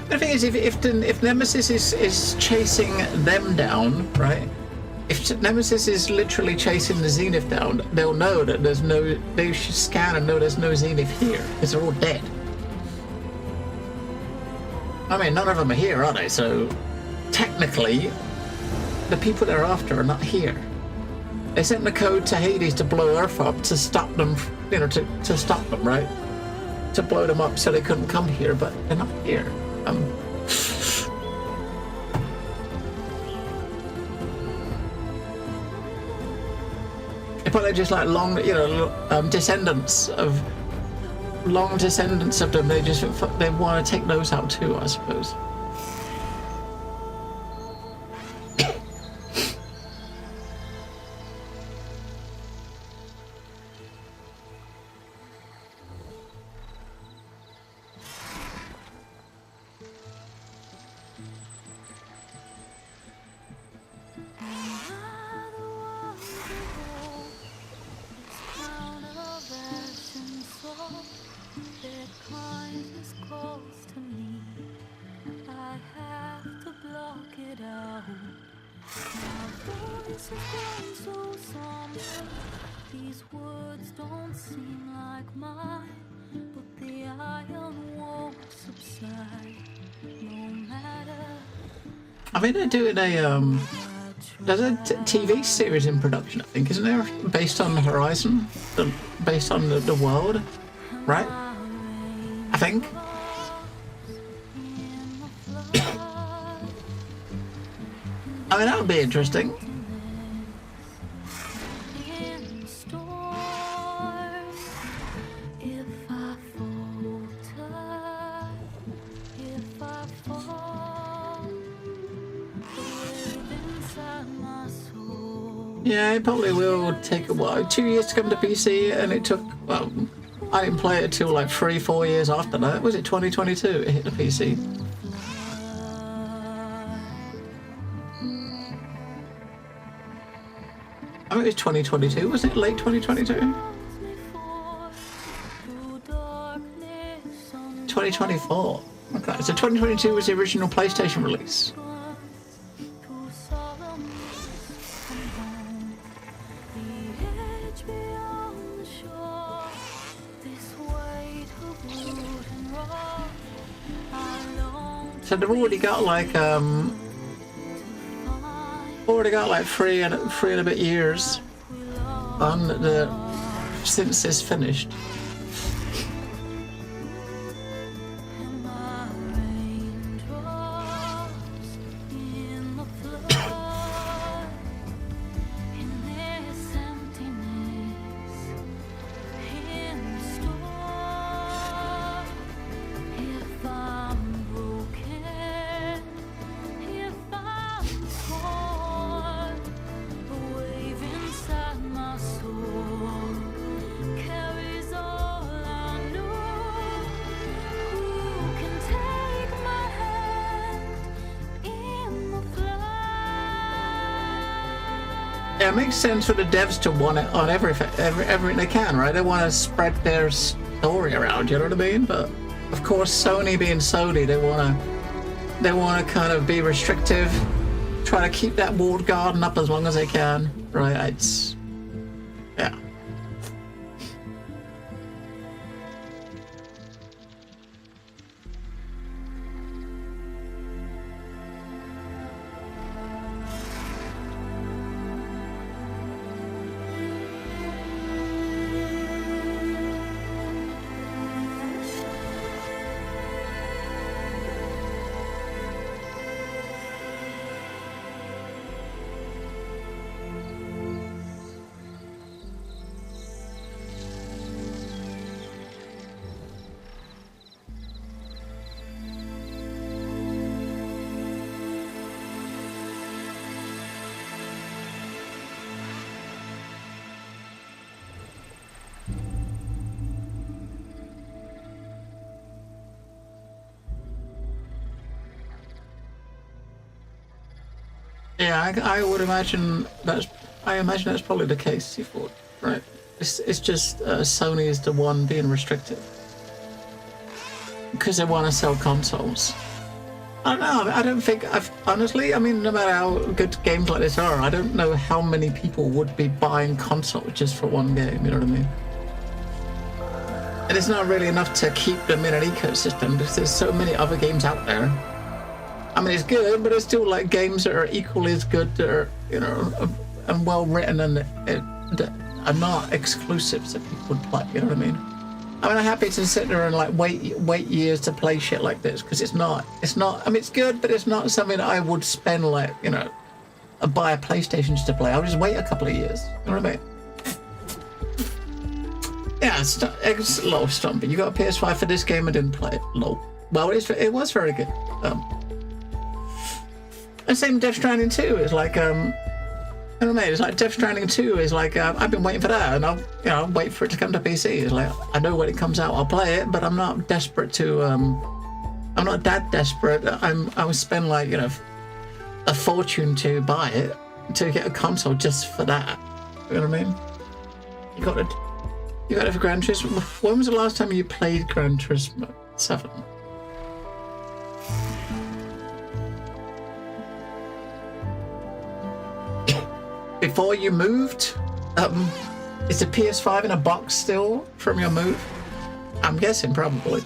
The thing is, if Nemesis is chasing them down, right? If Nemesis is literally chasing the Zenith down, they'll know that there's no. They should scan and know there's no Zenith here, because they're all dead. I mean, none of them are here, are they? So, technically, the people they're after are not here. They sent the code to Hades to blow Earth up to stop them, you know, to stop them, right? To blow them up so they couldn't come here, but they're not here. But they're just like long, you know, descendants of them. They want to take those out too, I suppose. I mean, they're doing a there's a TV series in production, I think, isn't there? Based on the Horizon, based on the world, right? I think. I mean, that would be interesting. Yeah, it probably will take a while. 2 years to come to PC, and it took, well, I didn't play it till like 3-4 years after that. Was it 2022 it hit the PC? I think it was 2022, was it? Late 2022? 2024. Okay, so 2022 was the original PlayStation release. So they've already got like three and a bit years on since this finished. Yeah, it makes sense for the devs to want it on everything they can, right? They want to spread their story around, you know what I mean? But of course, Sony being Sony, they want to kind of be restrictive, try to keep that walled garden up as long as they can, right? It's, yeah. Yeah, I would imagine that's. I imagine that's probably the case. You thought, right? It's just Sony is the one being restricted because they want to sell consoles. I don't know. I don't think honestly. I mean, no matter how good games like this are, I don't know how many people would be buying consoles just for one game. You know what I mean? And it's not really enough to keep them in an ecosystem because there's so many other games out there. I mean, it's good, but it's still like games that are equally as good, that are, you know, and well written and that are not exclusives that people would play. You know what I mean? I mean, I'm happy to sit there and like wait years to play shit like this because it's not. I mean, it's good, but it's not something that I would spend like, you know, buy a PlayStation just to play. I'll just wait a couple of years. You know what I mean? Yeah, it's a little stumpy. You got a PS5 for this game and didn't play it. Lol. Well, it was very good. And same Death Stranding 2 is like, you know what I mean? It's like Death Stranding 2 is like, I've been waiting for that, and I'll wait for it to come to PC. It's like, I know when it comes out, I'll play it, but I'm not desperate to, I'm not that desperate. I would spend like, you know, a fortune to buy it, to get a console just for that. You know what I mean? You got it for Gran Turismo. When was the last time you played Gran Turismo 7? Before you moved? Is the PS5 in a box still from your move? I'm guessing probably.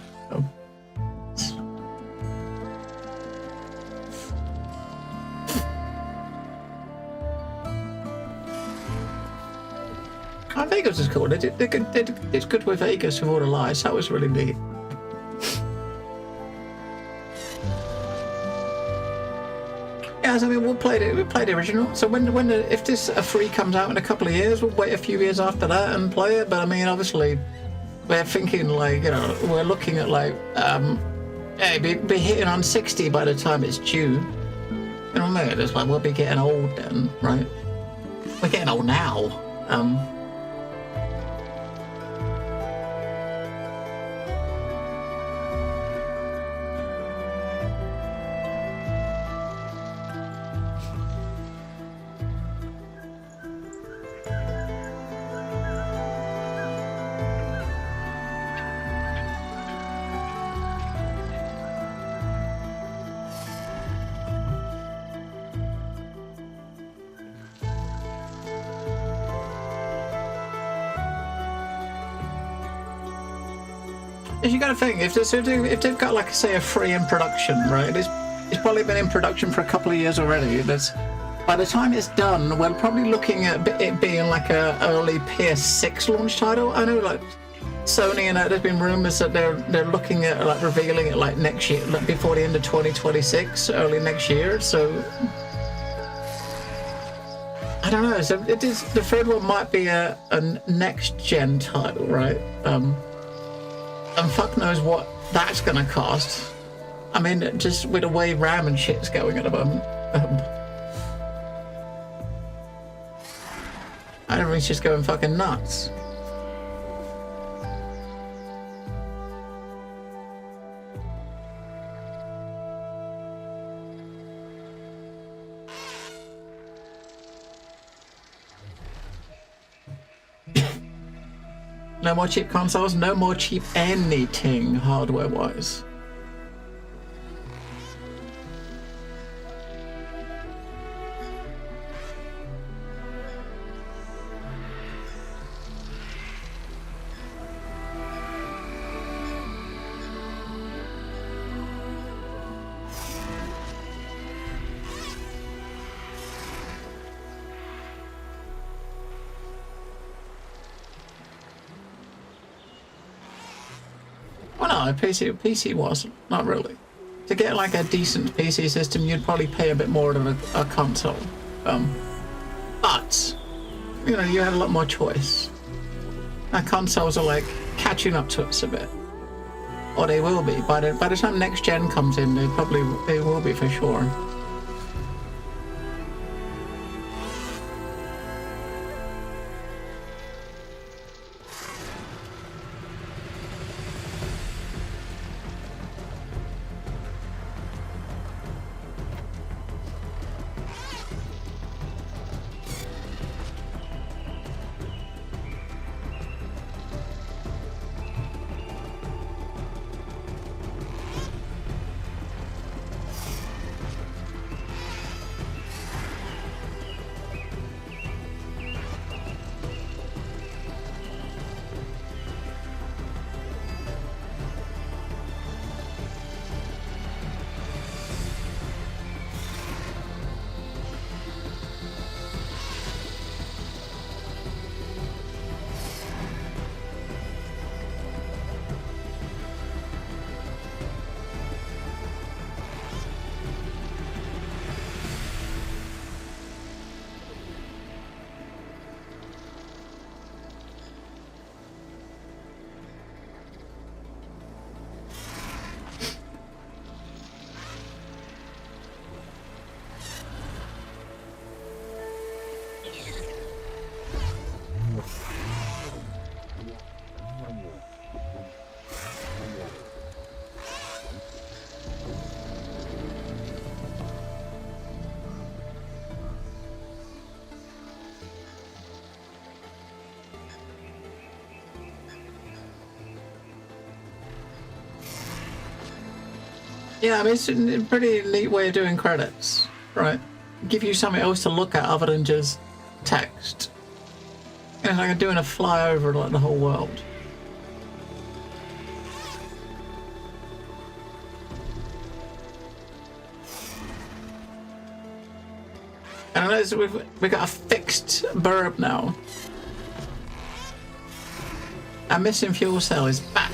Vegas is cool. It's good with Vegas with all the lights. That was really neat. Yeah, so I mean, we'll play the original. So if this free comes out in a couple of years, we'll wait a few years after that and play it. But I mean, obviously, we're thinking like, you know, we're looking at like, hey, be hitting on 60 by the time it's due. You know what I mean? It's like we'll be getting old then, right? We're getting old now. You got to think if they've got like say a free in production, right? It's probably been in production for a couple of years already. By the time it's done, we're probably looking at it being like a early PS6 launch title. I know like Sony and there's been rumors that they're looking at like revealing it like next year, like before the end of 2026, early next year. So I don't know. So the third one might be a next gen title, right? And fuck knows what that's gonna cost. I mean, just with the way RAM and shit's going at the moment. Everything's just going fucking nuts. No more cheap consoles, no more cheap anything hardware-wise. Well, no, PC wasn't. Not really. To get like a decent PC system, you'd probably pay a bit more than a console. But, you know, you had a lot more choice. Now consoles are like catching up to us a bit. Or they will be. By the time next gen comes in, they will be for sure. Yeah, I mean, it's a pretty neat way of doing credits, right? Give you something else to look at other than just text. It's like doing a flyover like the whole world. And we've got a fixed burb now. Our missing fuel cell is back.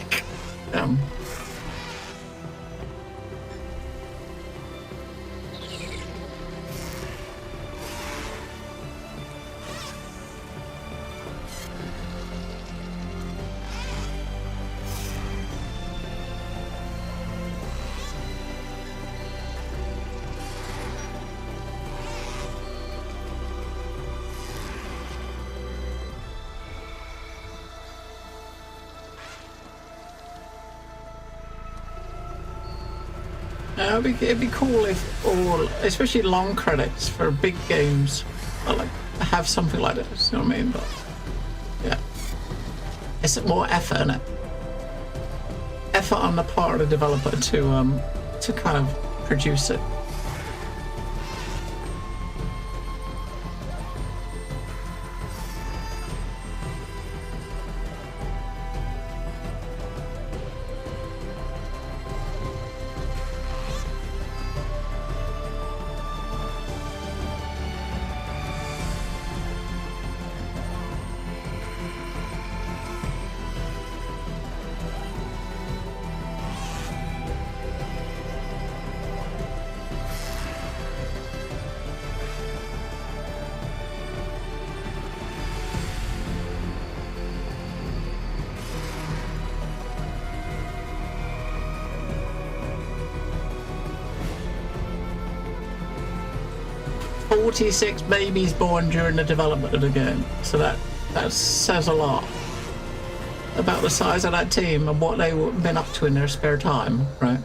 It'd be cool if all, especially long credits for big games, like have something like this. You know what I mean? But yeah, it's more effort in it. Effort on the part of the developer to kind of produce it. "46 babies born during the development of the game," so that says a lot about the size of that team and what they've been up to in their spare time, right?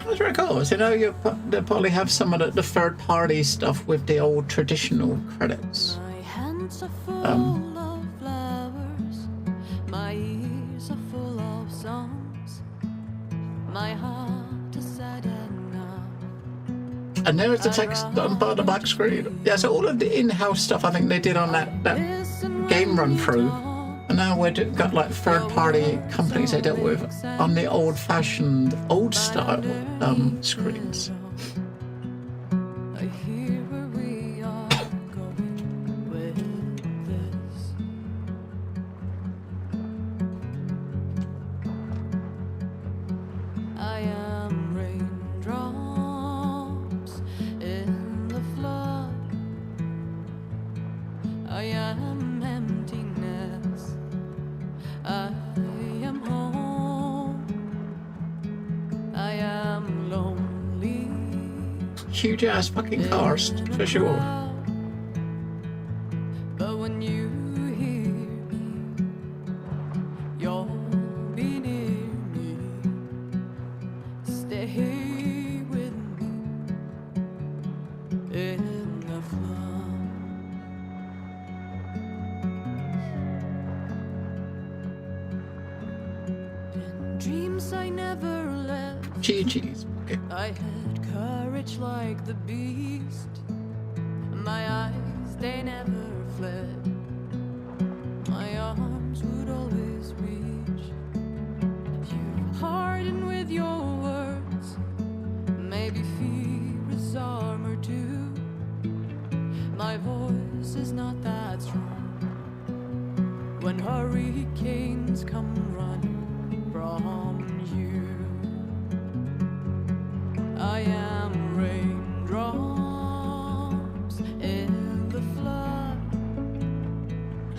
That's very cool. So, you know, they probably have some of the third-party stuff with the old traditional credits. My hands are full of flowers. My ears are full of songs. My heart is sad enough. And there's the text on part of the back screen. Yeah, so all of the in-house stuff I think they did on that game run-through. And now we've got like third-party companies they dealt with on the old-fashioned, old-style screens. I hear where we are going with this. I am raindrops in the flood. I am emptiness. I am home. I am lonely. Huge ass fucking cars, for sure. But when you hear me, you'll be near me. Stay with me in the flood. In dreams I never left. GG's. Okay. I had courage like the beast. My eyes, they never fled. My arms would always reach. You harden with your words. Maybe fear is armor too. My voice is not that strong. When hurricanes come running from you, I am raindrops in the flood.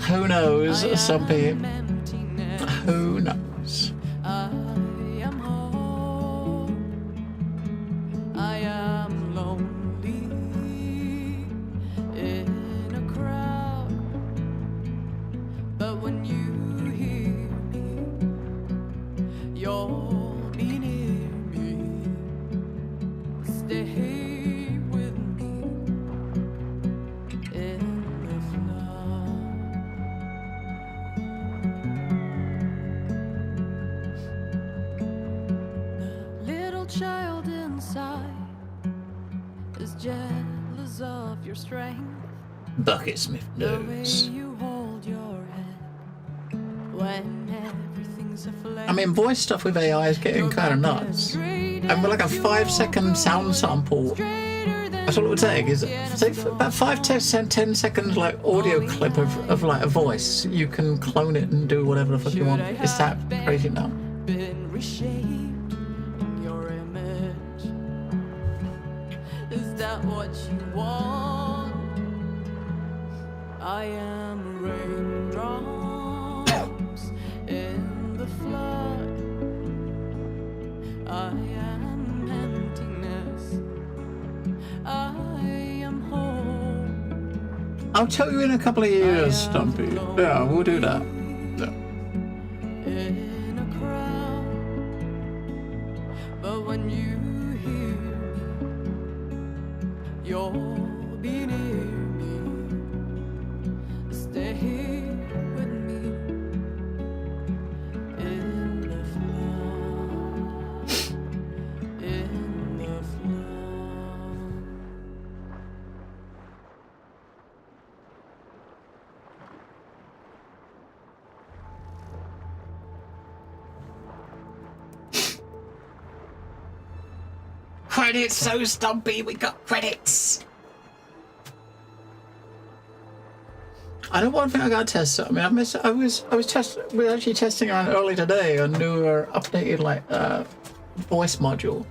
Who knows? Some people. Who knows? I am home. I am lonely in a crowd. your strength. Bucket Smith The way knows. you hold your head when everything's aflame. I mean, voice stuff with AI is getting kind of nuts. And with like a 5-second sound sample, that's all it would take. Is take about 10 seconds like audio clip of like a voice. You can clone it and do whatever the fuck you want. It's that crazy now. Been reshaped in your image. Is that what you want? I am raindrops in the flood. I am emptiness. I am home. I'll tell you in a couple of years, Stumpy. Yeah, we'll do that. Yeah. In a crowd, but when you hear me, you'll be near me. Stay here with me in the flood, in the flood. Credits, so Stumpy, we got credits. I know one thing I gotta test. I mean, we're actually testing around early today a newer, updated like voice module,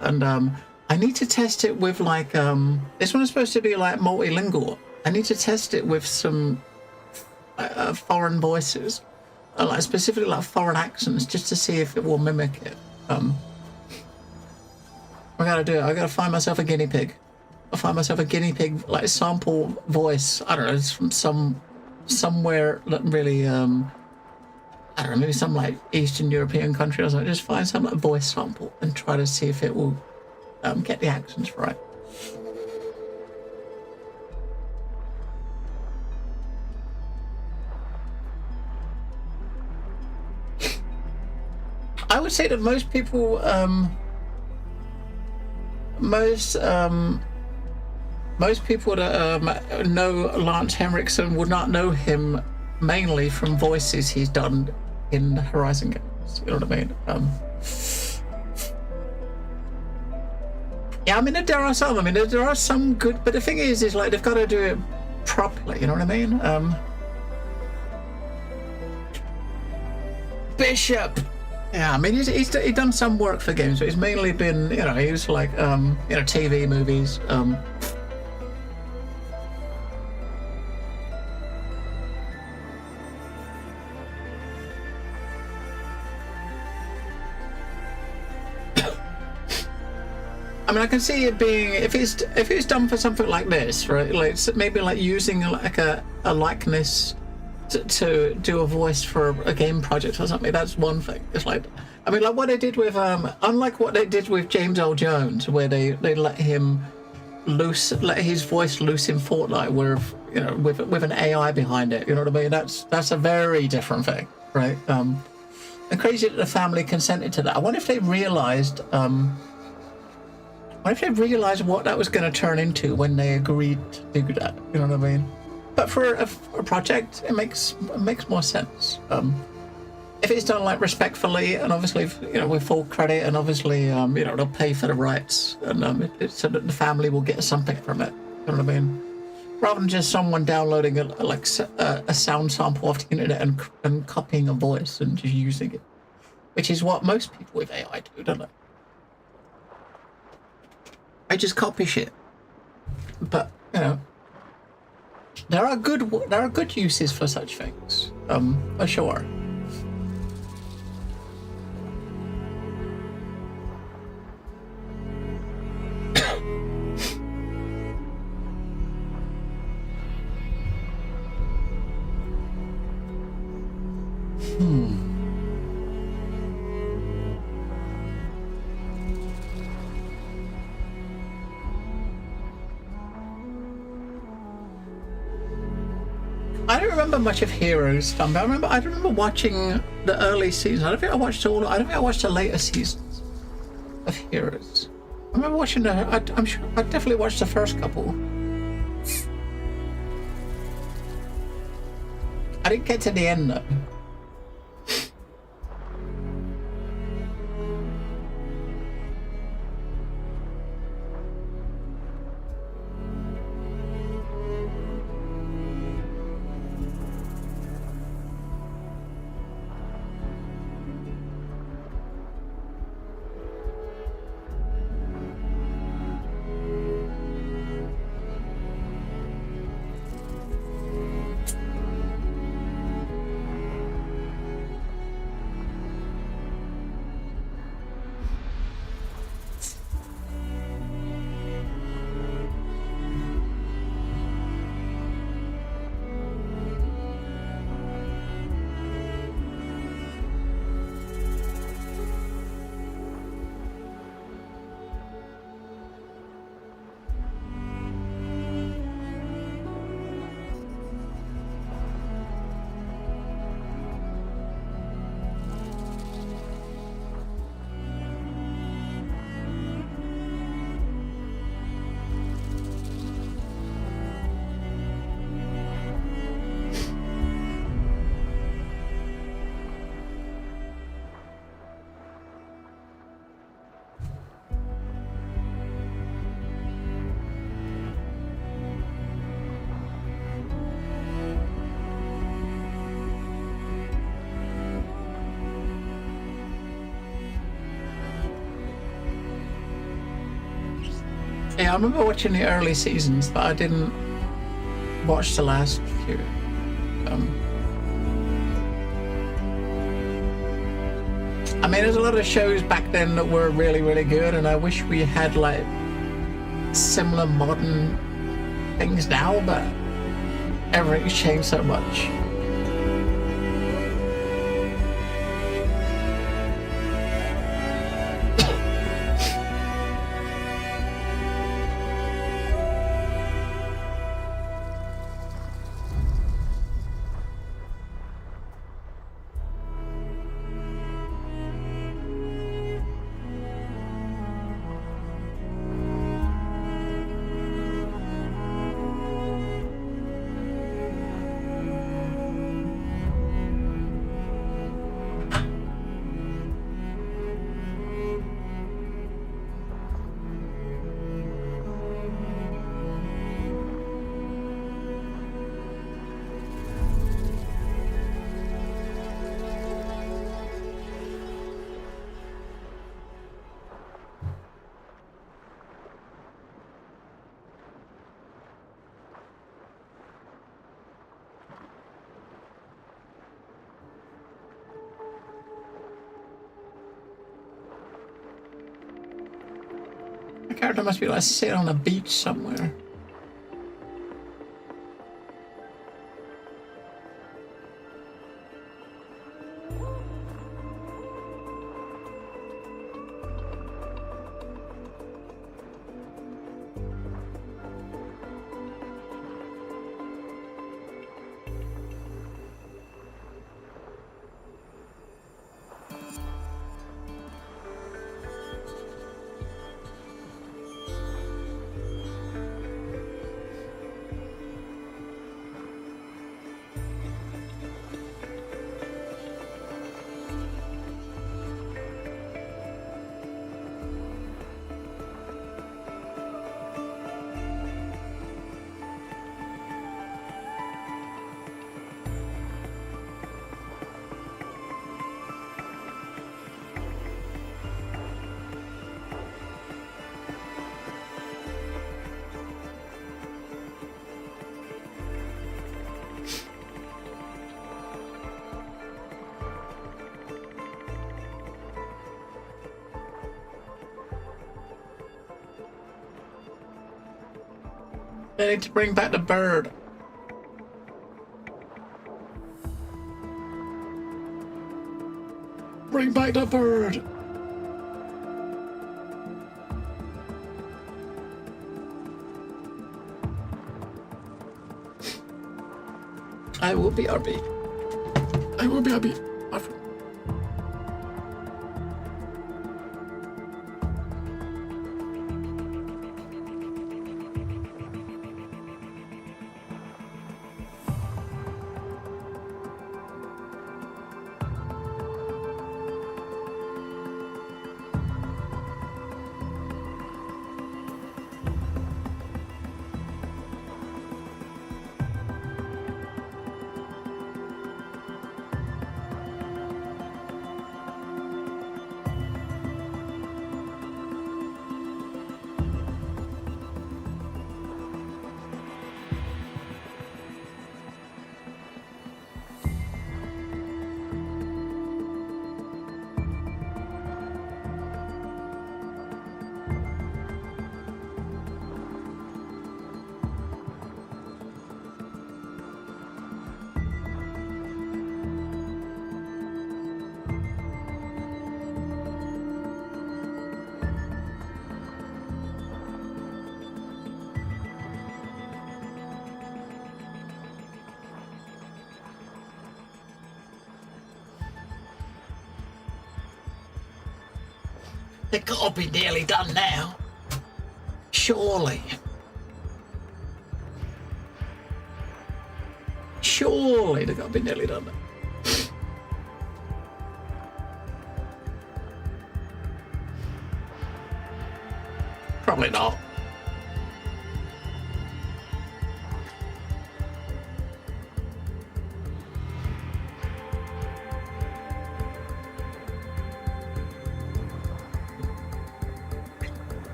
and I need to test it with like this one is supposed to be like multilingual. I need to test it with some foreign voices, like specifically like foreign accents, just to see if it will mimic it. I gotta do it. I gotta find myself a guinea pig. I'll find myself a guinea pig like sample voice. I don't know, it's from somewhere that really I don't know, maybe some like Eastern European country or something. Just find some like voice sample and try to see if it will get the accents right. I would say that most people most people that know Lance Henriksen would not know him mainly from voices he's done in Horizon games. You know what I mean? Yeah, I mean there are some. I mean there are some good, but the thing is like they've got to do it properly. You know what I mean? Bishop. Yeah, I mean he's done some work for games, but he's mainly been, you know, he was like you know, TV, movies. I mean, I can see it being if it's done for something like this, right? Like maybe like using like a likeness to do a voice for a game project or something. That's one thing. It's like, I mean, like what they did with unlike what they did with James L. Jones, where they let his voice loose in Fortnite, where, you know, with an AI behind it. You know what I mean? That's a very different thing, right? And crazy that the family consented to that. I wonder if they realized. What if they realized what that was going to turn into when they agreed to do that? You know what I mean? But for a project, it makes more sense. If it's done like respectfully and obviously, you know, with full credit, and obviously, you know, they'll pay for the rights, and so that the family will get something from it. You know what I mean? Rather than just someone downloading a sound sample off the internet and copying a voice and just using it, which is what most people with AI do, don't they? I just copy shit. But, you know, there are good uses for such things. For sure. I don't remember much of Heroes, but I remember watching the early seasons. I don't think I watched the later seasons of Heroes. I remember watching I'm sure I definitely watched the first couple. I didn't get to the end though. Yeah, I remember watching the early seasons, but I didn't watch the last few. I mean, there's a lot of shows back then that were really, really good, and I wish we had like similar modern things now, but everything's changed so much. The character must be like sitting on a beach somewhere. They need to bring back the bird. Bring back the bird. I will be RB. I will be RB. They gotta be nearly done now. Surely. Surely they gotta be nearly done now. Probably not.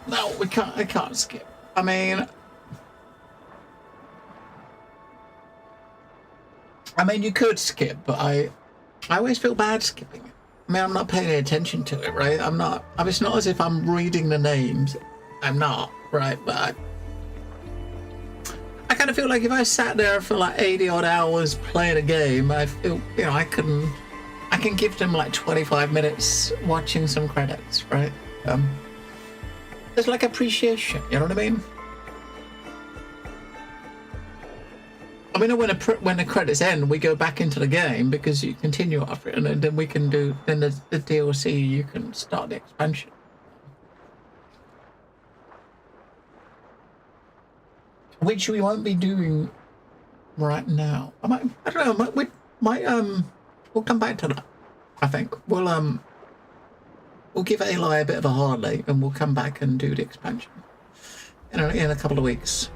No, we can't. I can't skip. I mean, you could skip, but I always feel bad skipping it. I mean, I'm not paying any attention to it, right? I'm not. I mean, it's not as if I'm reading the names. I'm not, right? But I kind of feel like if I sat there for like 80 odd hours playing a game, I feel, you know, I can give them like 25 minutes watching some credits, right? There's like appreciation, you know what I mean? I mean, when the credits end, we go back into the game because you continue after it, and then we can do, then the DLC, you can start the expansion. Which we won't be doing right now. I don't know, we'll come back to that. I think we'll give Eli a bit of a holiday, and we'll come back and do the expansion in a couple of weeks.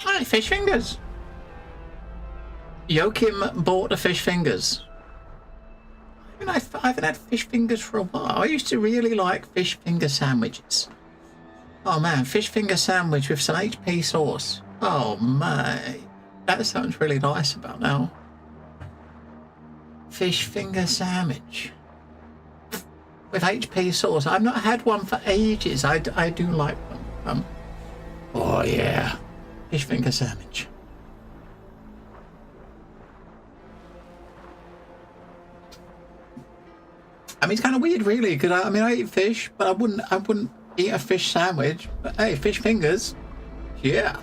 Hi, fish fingers. Joachim bought the fish fingers. I haven't had fish fingers for a while. I used to really like fish finger sandwiches. Oh man, fish finger sandwich with some HP sauce. Oh my. That sounds really nice about now. Fish finger sandwich with HP sauce. I've not had one for ages. I do like them. Oh yeah, fish finger sandwich. I mean, it's kind of weird, really, because I eat fish, but I wouldn't eat a fish sandwich. But hey, fish fingers, yeah.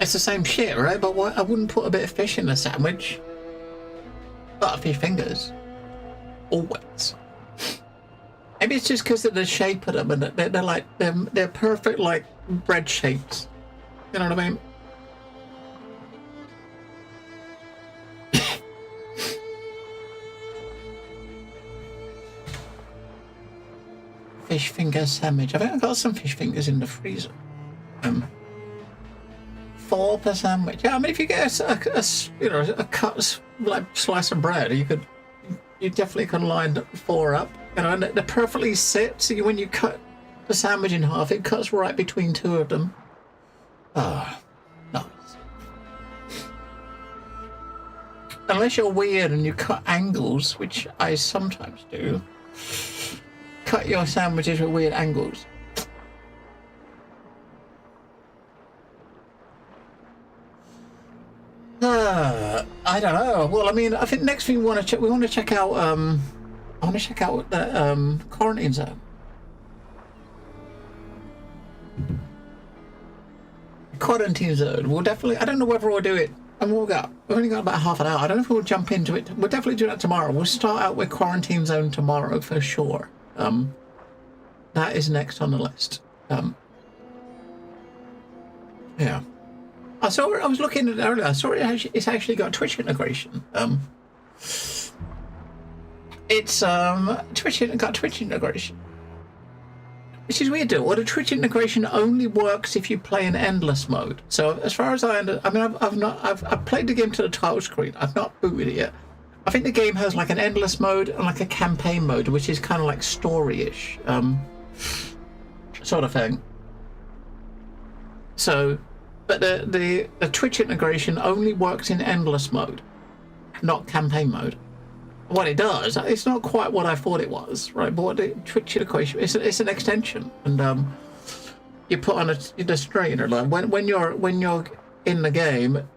It's the same shit, right? But why, I wouldn't put a bit of fish in a sandwich. But fish fingers. Always. Maybe it's just because of the shape of them, and they're like, they're perfect, like, bread shapes. You know what I mean? Fish finger sandwich. I think I've got some fish fingers in the freezer. 4 per sandwich. Yeah, I mean, if you get a cut like slice of bread, you definitely can line 4 up. You know, and they're perfectly set. So when you cut the sandwich in half, it cuts right between 2 of them. Ah, nice. Unless you're weird and you cut angles, which I sometimes do. Cut your sandwiches with weird angles. I don't know. Well, I mean, I think next thing we want to check out. I want to check out the quarantine zone. Quarantine zone. We'll definitely. I don't know whether we'll do it. And we've only got about half an hour. I don't know if we'll jump into it. We'll definitely do that tomorrow. We'll start out with quarantine zone tomorrow for sure. That is next on the list. Yeah. I was looking at it earlier. I saw it's actually got Twitch integration. It's got Twitch integration, which is weird. Well, the Twitch integration only works if you play in endless mode. So as far as I mean, I've played the game to the title screen. I've not booted it yet. I think the game has like an endless mode and like a campaign mode, which is kind of like story-ish, sort of thing. So. But the Twitch integration only works in endless mode, not campaign mode. what it does, it's not quite what I thought it was, right? But what the Twitch equation, it's an extension, and you put on the screen, or like when you're in the game,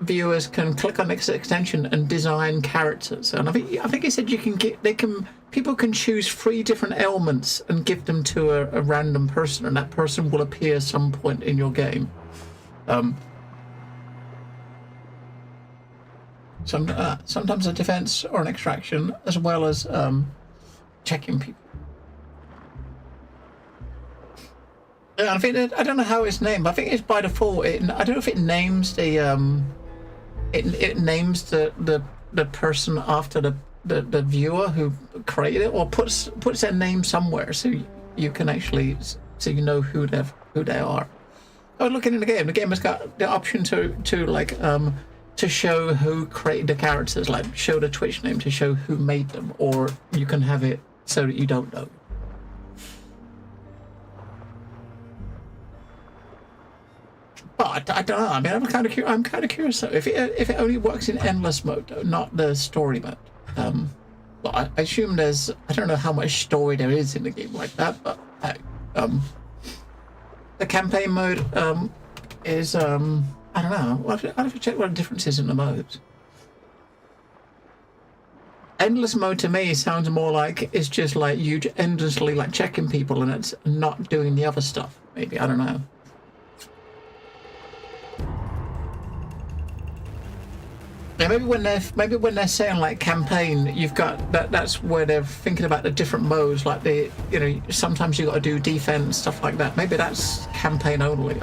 viewers can click on this extension and design characters. And I think he said people can choose 3 different elements and give them to a random person, and that person will appear some point in your game. Sometimes a defense or an extraction, as well as checking people. Yeah, I don't know how it's named, but I think it's by default. I don't know if it names the it names the person after the viewer who created it, or puts their name somewhere, so you can actually know who they are. I was looking in the game has got the option to like to show who created the characters, like show the Twitch name to show who made them, or you can have it so that you don't know. But I don't know. I mean, I'm kind of curious though. If it only works in endless mode, though, not the story mode. Well, I assume I don't know how much story there is in the game like that, but the campaign mode is I don't know. I'll have to check what the difference is in the modes. Endless mode to me sounds more like it's just like you endlessly like checking people and it's not doing the other stuff. Maybe, I don't know. Yeah, maybe when they're saying like campaign, you've got that's where they're thinking about the different modes, like sometimes you got to do defense, stuff like that. Maybe that's campaign only.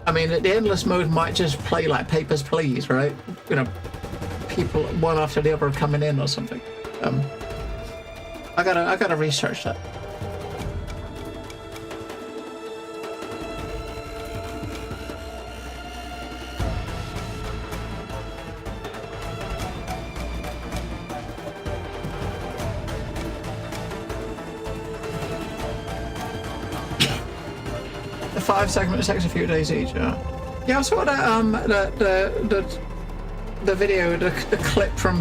I mean, the endless mode might just play like Papers, Please, right? People one after the other coming in or something. I gotta research that. The 5 segments takes a few days each. Yeah, I saw that the video, the clip from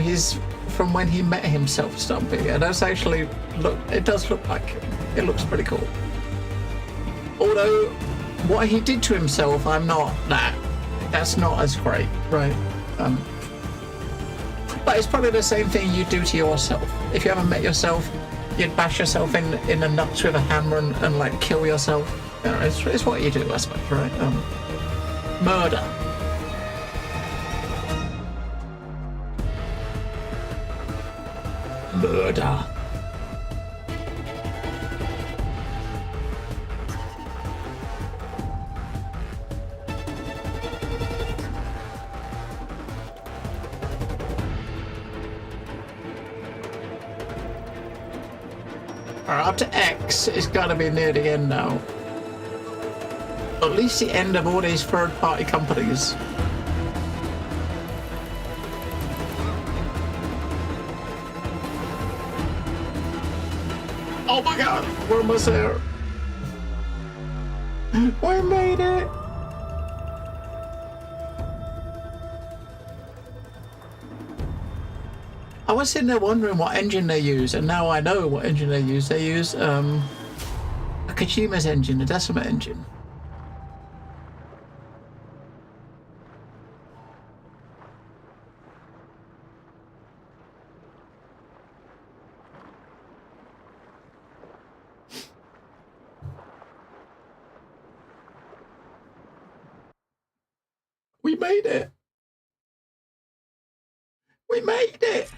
when he met himself, Stumpy. And that's actually it does look like it looks pretty cool. Although what he did to himself, that's not as great, right? But it's probably the same thing you do to yourself. If you haven't met yourself, you'd bash yourself in the nuts with a hammer and like kill yourself. It's what you do, I suppose, right? Murder. Murder. Alright, up to X. It's gotta be near the end now. At least the end of all these third-party companies. Oh my god, we're almost there. We made it. I was sitting there wondering what engine they use, and now I know what engine they use. They use a Kojima's engine, a Decima engine. We made it. We made it.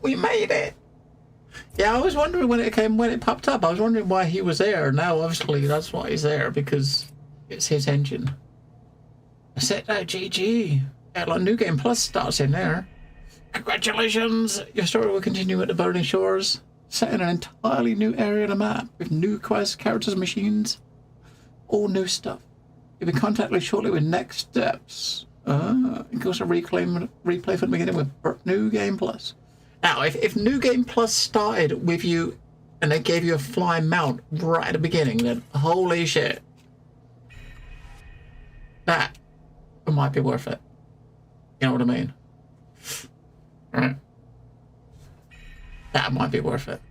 We made it. Yeah, I was wondering when it popped up. I was wondering why he was there. Now, obviously, that's why he's there, because it's his engine. I said, GG. Yeah, like New Game Plus starts in there. Congratulations. Your story will continue at the Burning Shores, set in an entirely new area of the map with new quests, characters, machines, all new stuff. You'll be contacted shortly with next steps. You can also replay from the beginning with New Game Plus. Now, if New Game Plus started with you and they gave you a flying mount right at the beginning, then holy shit. That might be worth it. You know what I mean? Right. That might be worth it.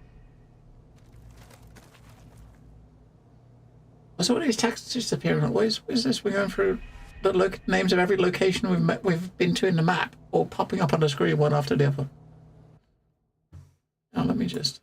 So what are these texts just appearing? What is this? We're going through the names of every location we've been to in the map, all popping up on the screen one after the other. Now let me just